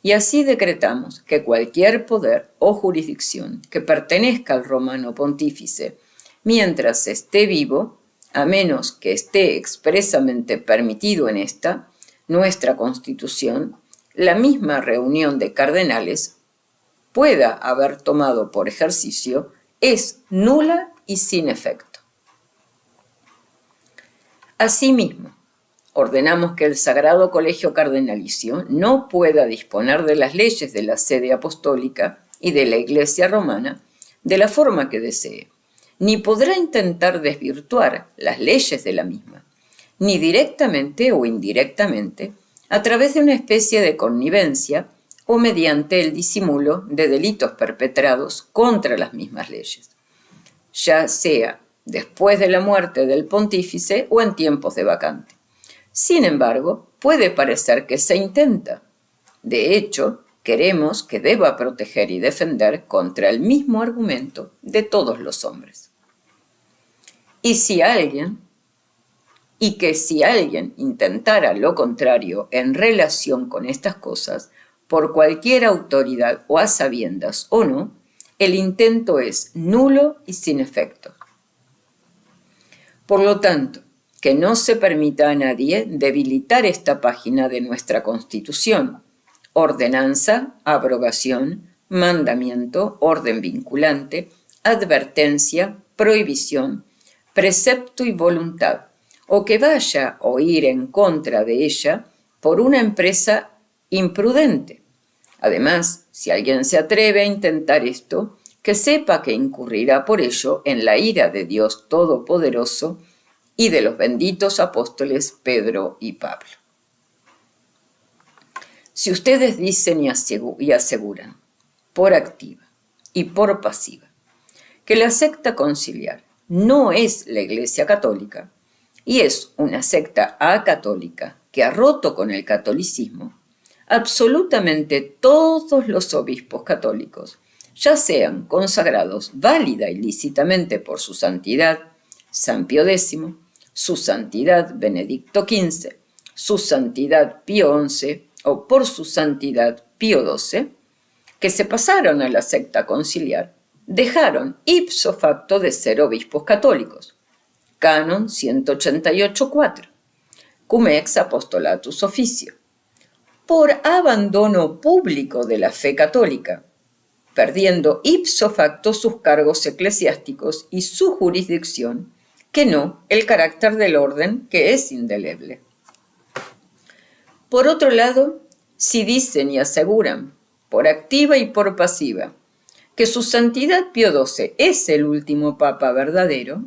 Y así decretamos que cualquier poder o jurisdicción que pertenezca al romano pontífice, mientras esté vivo, a menos que esté expresamente permitido en esta, nuestra Constitución, la misma reunión de cardenales pueda haber tomado por ejercicio, es nula y sin efecto. Asimismo, ordenamos que el Sagrado Colegio Cardenalicio no pueda disponer de las leyes de la sede apostólica y de la Iglesia romana de la forma que desee, ni podrá intentar desvirtuar las leyes de la misma, ni directamente o indirectamente, a través de una especie de connivencia o mediante el disimulo de delitos perpetrados contra las mismas leyes, ya sea después de la muerte del pontífice o en tiempos de vacante. Sin embargo, puede parecer que se intenta. De hecho, queremos que deba proteger y defender contra el mismo argumento de todos los hombres. Y que si alguien intentara lo contrario en relación con estas cosas, por cualquier autoridad o a sabiendas o no, el intento es nulo y sin efecto. Por lo tanto, que no se permita a nadie debilitar esta página de nuestra Constitución, ordenanza, abrogación, mandamiento, orden vinculante, advertencia, prohibición, precepto y voluntad, o que vaya o ir en contra de ella por una empresa imprudente. Además, si alguien se atreve a intentar esto, que sepa que incurrirá por ello en la ira de Dios Todopoderoso y de los benditos apóstoles Pedro y Pablo. Si ustedes dicen y aseguran, por activa y por pasiva, que la secta conciliar no es la Iglesia Católica y es una secta acatólica que ha roto con el catolicismo, absolutamente todos los obispos católicos ya sean consagrados válida y lícitamente por su santidad San Pío X, su santidad Benedicto XV, su santidad Pío XI o por su santidad Pío XII, que se pasaron a la secta conciliar, dejaron ipso facto de ser obispos católicos. Canon 188.4. Cum ex apostolatus officio. Por abandono público de la fe católica, perdiendo ipso facto sus cargos eclesiásticos y su jurisdicción, que no el carácter del orden, que es indeleble. Por otro lado, si dicen y aseguran, por activa y por pasiva, que su santidad Pío XII es el último papa verdadero,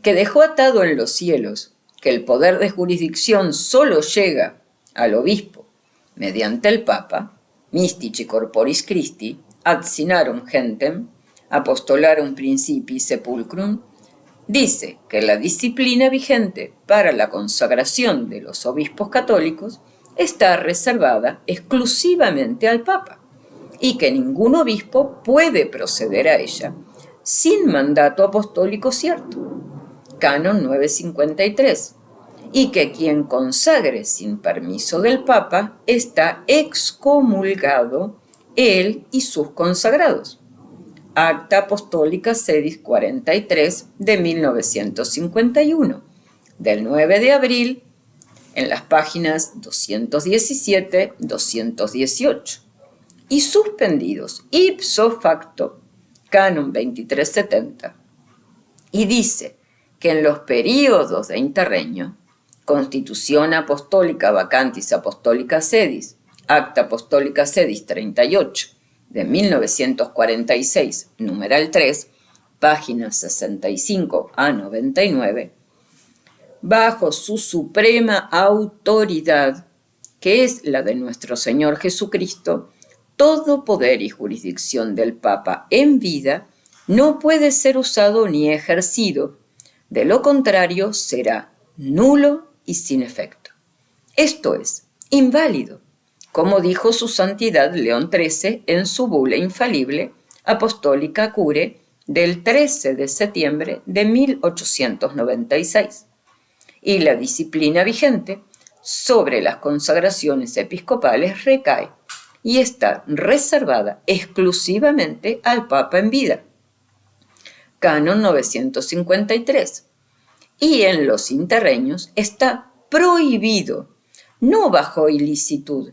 que dejó atado en los cielos que el poder de jurisdicción solo llega al obispo mediante el papa, mystici corporis Christi, ad sinarum gentem, apostolarum principii sepulcrum, dice que la disciplina vigente para la consagración de los obispos católicos está reservada exclusivamente al papa y que ningún obispo puede proceder a ella sin mandato apostólico cierto, Canon 953, y que quien consagre sin permiso del Papa está excomulgado él y sus consagrados. Acta Apostólica Sedis 43 de 1951, del 9 de abril, en las páginas 217-218, y suspendidos ipso facto, Canon 2370, y dice que en los períodos de interregno, Constitución Apostólica Vacantis Apostólica Sedis, Acta Apostólica Sedis 38, de 1946, numeral 3, páginas 65 a 99, bajo su suprema autoridad, que es la de nuestro Señor Jesucristo, todo poder y jurisdicción del Papa en vida no puede ser usado ni ejercido, de lo contrario será nulo y sin efecto. Esto es, inválido, como dijo su santidad León XIII en su bula infalible Apostólica Cure del 13 de septiembre de 1896. Y la disciplina vigente sobre las consagraciones episcopales recae y está reservada exclusivamente al Papa en vida. Canon 953. Y en los interregnos está prohibido, no bajo ilicitud,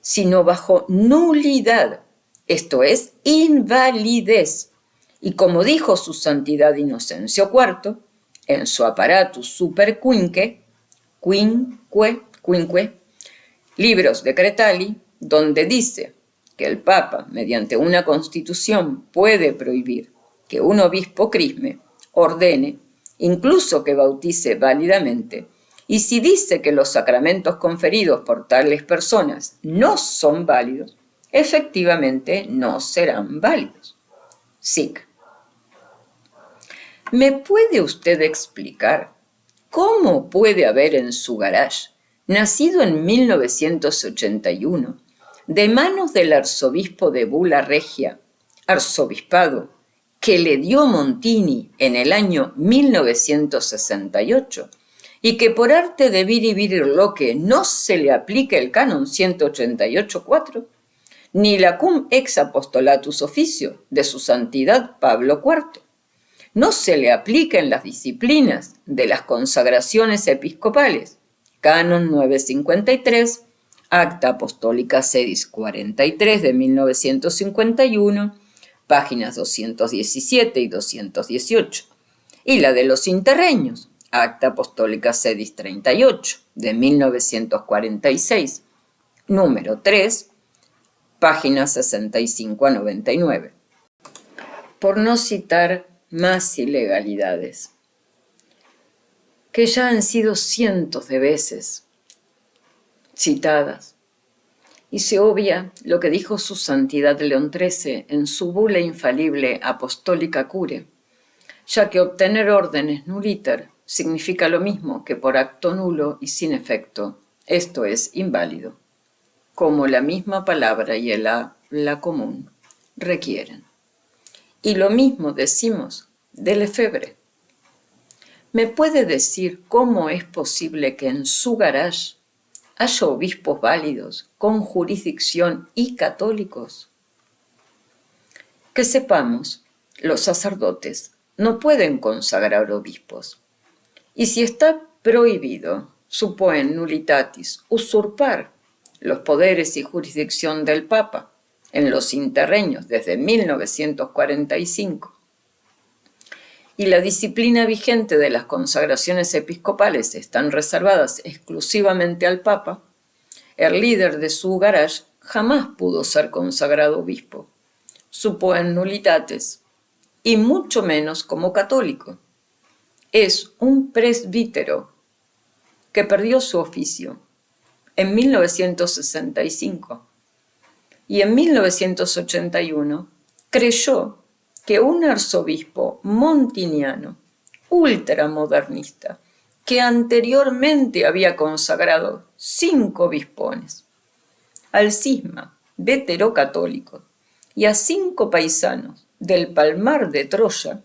sino bajo nulidad, esto es, invalidez. Y como dijo su santidad Inocencio IV, en su Apparatus Super Quinque, Libros Decretali, donde dice que el Papa, mediante una constitución, puede prohibir que un obispo crisme, ordene, incluso que bautice válidamente, y si dice que los sacramentos conferidos por tales personas no son válidos, efectivamente no serán válidos. Sic. ¿Me puede usted explicar cómo puede haber en su garage, nacido en 1981, de manos del arzobispo de Bula Regia, arzobispado, que le dio Montini en el año 1968, y que por arte de Viri no se le aplica el canon 188.4, ni la cum ex apostolatus officio de su santidad Pablo IV, no se le aplica en las disciplinas de las consagraciones episcopales, canon 953, Acta Apostólica Sedis 43 de 1951, páginas 217 y 218, y la de los interregnos, Acta Apostólica Sedis 38 de 1946, número 3, páginas 65 a 99. Por no citar más ilegalidades, que ya han sido cientos de veces citadas, y se obvia lo que dijo su santidad León XIII en su bula infalible Apostólica Cure, ya que obtener órdenes nulliter significa lo mismo que por acto nulo y sin efecto, esto es, inválido, como la misma palabra y el A la común requieren. Y lo mismo decimos de Lefebvre. ¿Me puede decir cómo es posible que en su garage haya obispos válidos, con jurisdicción y católicos? Que sepamos, los sacerdotes no pueden consagrar obispos. Y si está prohibido, supone nullitatis, usurpar los poderes y jurisdicción del Papa en los interreños desde 1945, y la disciplina vigente de las consagraciones episcopales están reservadas exclusivamente al Papa, el líder de su garage jamás pudo ser consagrado obispo, supone nullitates, y mucho menos como católico. Es un presbítero que perdió su oficio en 1965 y en 1981 creyó que un arzobispo montiniano, ultramodernista, que anteriormente había consagrado 5 obispones, al cisma veterocatólico y a 5 paisanos del Palmar de Troya,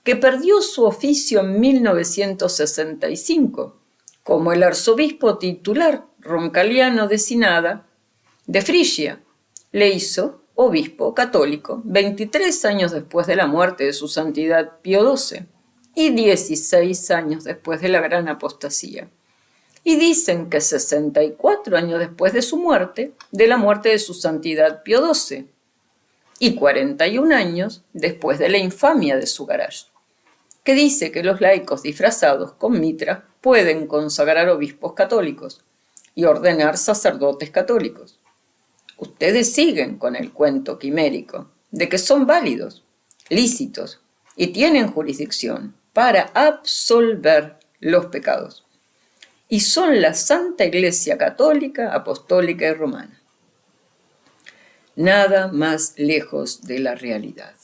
que perdió su oficio en 1965, como el arzobispo titular Roncaliano de Sinada, de Frigia, le hizo obispo católico 23 años después de la muerte de su santidad Pío XII y 16 años después de la gran apostasía. Y dicen que 64 años después de su muerte, de la muerte de su santidad Pío XII, y 41 años después de la infamia de su garage, que dice que los laicos disfrazados con mitra pueden consagrar obispos católicos y ordenar sacerdotes católicos. Ustedes siguen con el cuento quimérico de que son válidos, lícitos y tienen jurisdicción para absolver los pecados. Y son la Santa Iglesia Católica, Apostólica y Romana. Nada más lejos de la realidad.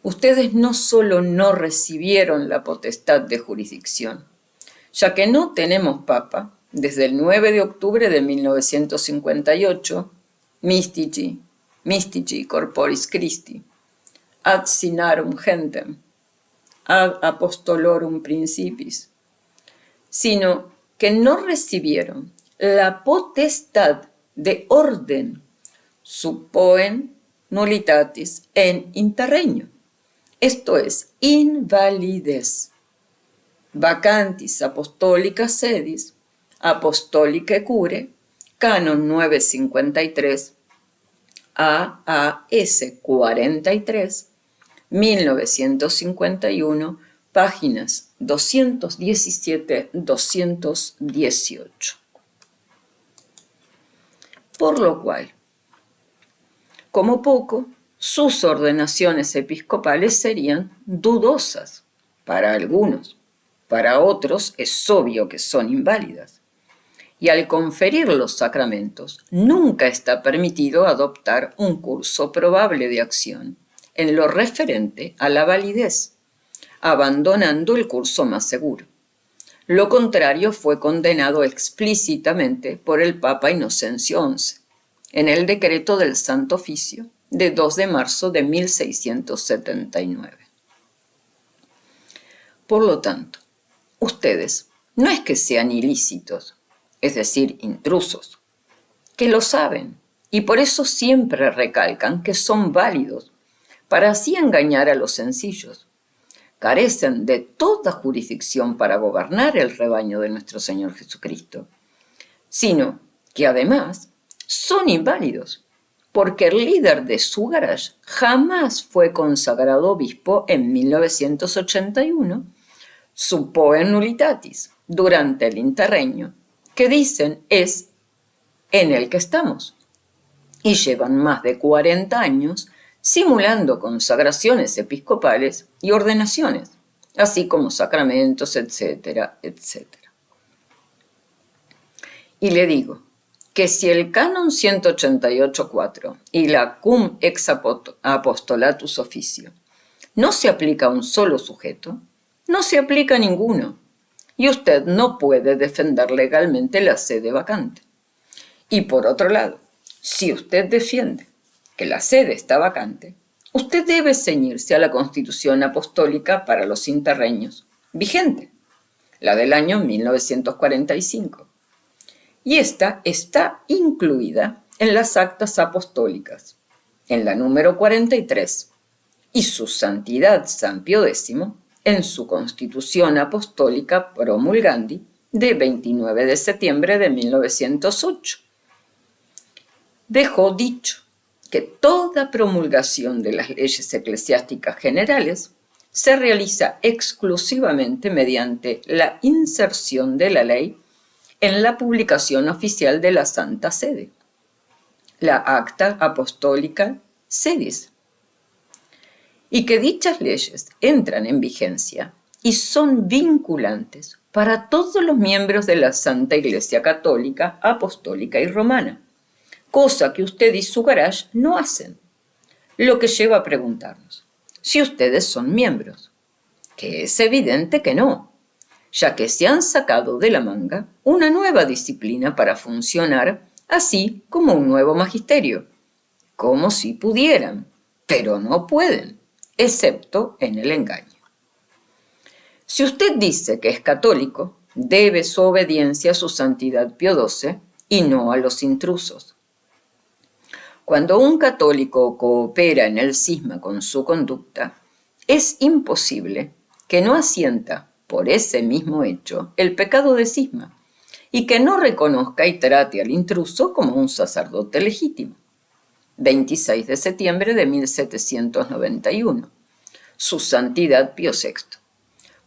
Ustedes no solo no recibieron la potestad de jurisdicción, ya que no tenemos papa desde el 9 de octubre de 1958, Mystici Corporis Christi, ad sinarum gentem, ad apostolorum principis, sino que no recibieron la potestad de orden, suppoen nullitatis en interregno, esto es, invalidez, vacantis apostolica sedis, apostolicae cure, canon 953, AAS 43, 1951, páginas 217-218. Por lo cual, como poco, sus ordenaciones episcopales serían dudosas para algunos, para otros es obvio que son inválidas. Y al conferir los sacramentos, nunca está permitido adoptar un curso probable de acción en lo referente a la validez, abandonando el curso más seguro. Lo contrario fue condenado explícitamente por el Papa Inocencio XI, en el decreto del Santo Oficio de 2 de marzo de 1679. Por lo tanto, ustedes no es que sean ilícitos, es decir, intrusos, que lo saben y por eso siempre recalcan que son válidos, para así engañar a los sencillos. Carecen de toda jurisdicción para gobernar el rebaño de nuestro Señor Jesucristo, sino que además son inválidos, porque el líder de su garage jamás fue consagrado obispo en 1981, suppoen nullitatis, durante el interregno, que dicen es en el que estamos, y llevan más de 40 años simulando consagraciones episcopales y ordenaciones, así como sacramentos, etcétera, etcétera. Y le digo que si el canon 188.4 y la cum ex apostolatus officio no se aplica a un solo sujeto, no se aplica a ninguno, y usted no puede defender legalmente la sede vacante. Y por otro lado, Si usted defiende que la sede está vacante, usted debe ceñirse a la Constitución Apostólica para los interreños, vigente, la del año 1945. Y esta está incluida en las actas apostólicas, en la número 43, y su santidad San Pío X en su Constitución Apostólica Promulgandi de 29 de septiembre de 1908. Dejó dicho que toda promulgación de las leyes eclesiásticas generales se realiza exclusivamente mediante la inserción de la ley en la publicación oficial de la Santa Sede, la Acta Apostólica Sedis, y que dichas leyes entran en vigencia y son vinculantes para todos los miembros de la Santa Iglesia Católica, Apostólica y Romana, cosa que usted y su garage no hacen, lo que lleva a preguntarnos si ustedes son miembros, que es evidente que no, ya que se han sacado de la manga una nueva disciplina para funcionar, así como un nuevo magisterio, como si pudieran, pero no pueden, excepto en el engaño. Si usted dice que es católico, debe su obediencia a su santidad Pío XII y no a los intrusos. Cuando un católico coopera en el cisma con su conducta, es imposible que no asienta por ese mismo hecho el pecado de cisma y que no reconozca y trate al intruso como un sacerdote legítimo. 26 de septiembre de 1791. Su Santidad Pío VI.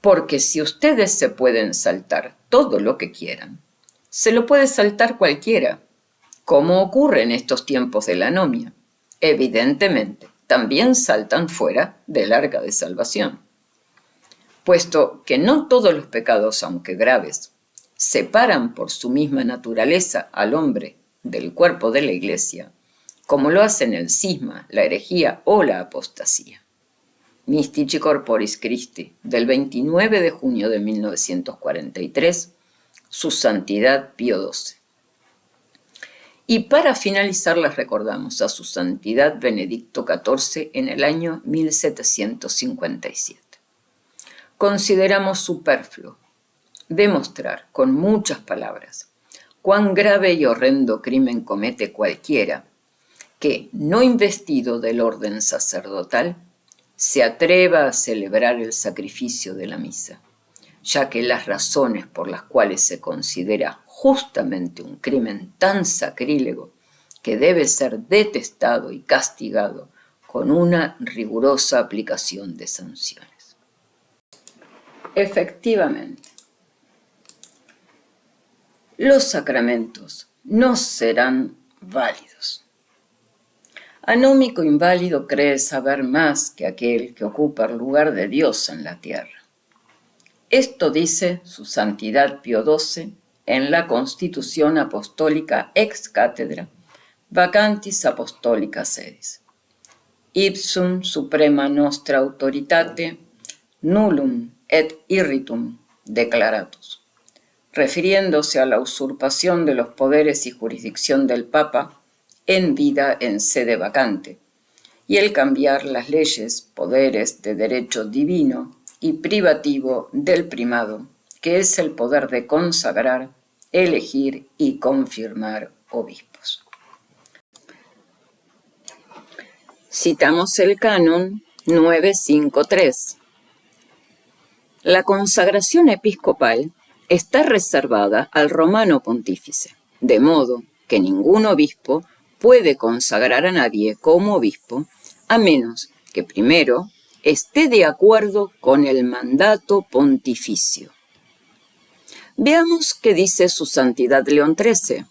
Porque si ustedes se pueden saltar todo lo que quieran, se lo puede saltar cualquiera, como ocurre en estos tiempos de la anomia. Evidentemente, también saltan fuera del arca de salvación. Puesto que no todos los pecados, aunque graves, separan por su misma naturaleza al hombre del cuerpo de la Iglesia, como lo hacen el cisma, la herejía o la apostasía. Mystici Corporis Christi, del 29 de junio de 1943, Su Santidad Pío XII. Y para finalizar les recordamos a Su Santidad Benedicto XIV en el año 1757. Consideramos superfluo demostrar con muchas palabras cuán grave y horrendo crimen comete cualquiera que, no investido del orden sacerdotal, se atreva a celebrar el sacrificio de la misa, ya que las razones por las cuales se considera justamente un crimen tan sacrílego que debe ser detestado y castigado con una rigurosa aplicación de sanciones. Efectivamente, los sacramentos no serán válidos. Anómico inválido cree saber más que aquel que ocupa el lugar de Dios en la tierra. Esto dice Su Santidad Pío XII en la Constitución Apostólica ex cátedra Vacantis Apostolica Sedis. Ipsum suprema nostra autoritate nullum et irritum declaratus, refiriéndose a la usurpación de los poderes y jurisdicción del Papa en vida en sede vacante, y el cambiar las leyes, poderes de derecho divino y privativo del primado, que es el poder de consagrar, elegir y confirmar obispos. Citamos el canon 953. La consagración episcopal está reservada al romano pontífice, de modo que ningún obispo puede consagrar a nadie como obispo, a menos que primero esté de acuerdo con el mandato pontificio. Veamos qué dice Su Santidad León XIII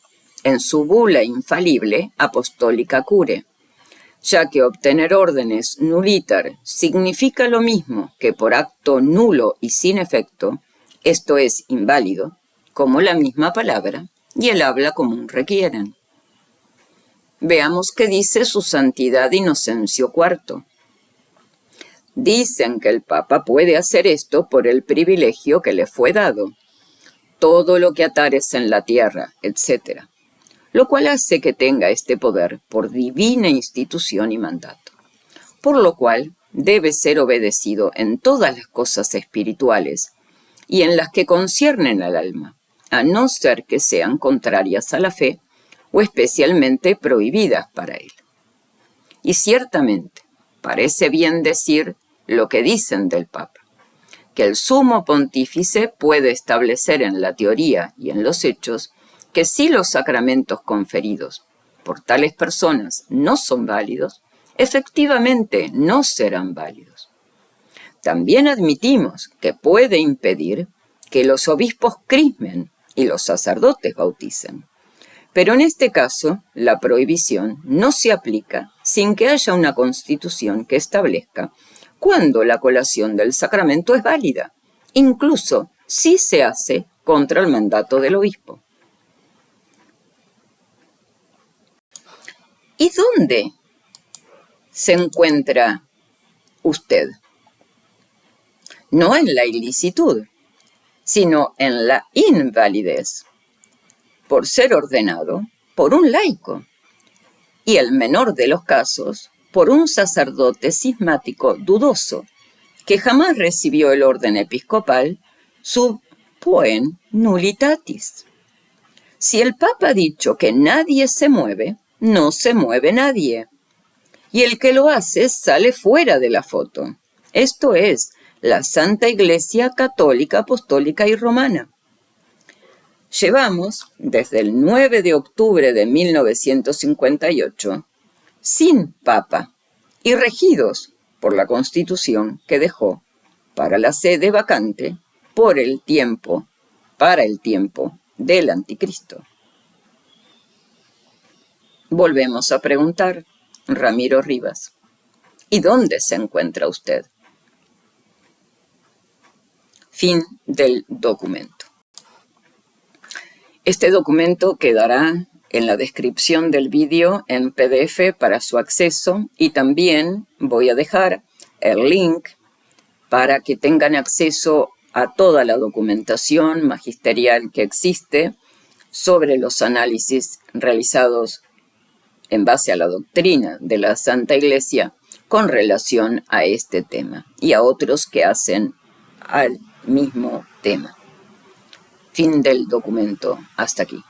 en su bula infalible Apostólica Cure, ya que obtener órdenes nulitar significa lo mismo que por acto nulo y sin efecto, esto es inválido, como la misma palabra y el habla común requieren. Veamos qué dice Su Santidad Inocencio IV. Dicen que el Papa puede hacer esto por el privilegio que le fue dado. Todo lo que atares en la tierra, etc., lo cual hace que tenga este poder por divina institución y mandato, por lo cual debe ser obedecido en todas las cosas espirituales y en las que conciernen al alma, a no ser que sean contrarias a la fe o especialmente prohibidas para él. Y ciertamente, parece bien decir lo que dicen del Papa, que el sumo pontífice puede establecer en la teoría y en los hechos que si los sacramentos conferidos por tales personas no son válidos, efectivamente no serán válidos. También admitimos que puede impedir que los obispos crismen y los sacerdotes bauticen. Pero en este caso, la prohibición no se aplica sin que haya una constitución que establezca cuándo la colación del sacramento es válida, incluso si se hace contra el mandato del obispo. ¿Y dónde se encuentra usted? No en la ilicitud, sino en la invalidez, por ser ordenado por un laico, y el menor de los casos, por un sacerdote cismático dudoso, que jamás recibió el orden episcopal sub poen nullitatis. Si el Papa ha dicho que nadie se mueve, no se mueve nadie, y el que lo hace sale fuera de la foto. Esto es, la Santa Iglesia Católica, Apostólica y Romana. Llevamos, desde el 9 de octubre de 1958, sin Papa y regidos por la Constitución que dejó para la sede vacante para el tiempo del Anticristo. Volvemos a preguntar, Ramiro Rivas, ¿y dónde se encuentra usted? Fin del documento. Este documento quedará en la descripción del vídeo en PDF para su acceso y también voy a dejar el link para que tengan acceso a toda la documentación magisterial que existe sobre los análisis realizados en base a la doctrina de la Santa Iglesia con relación a este tema y a otros que hacen al mismo tema. Fin del documento. Hasta aquí.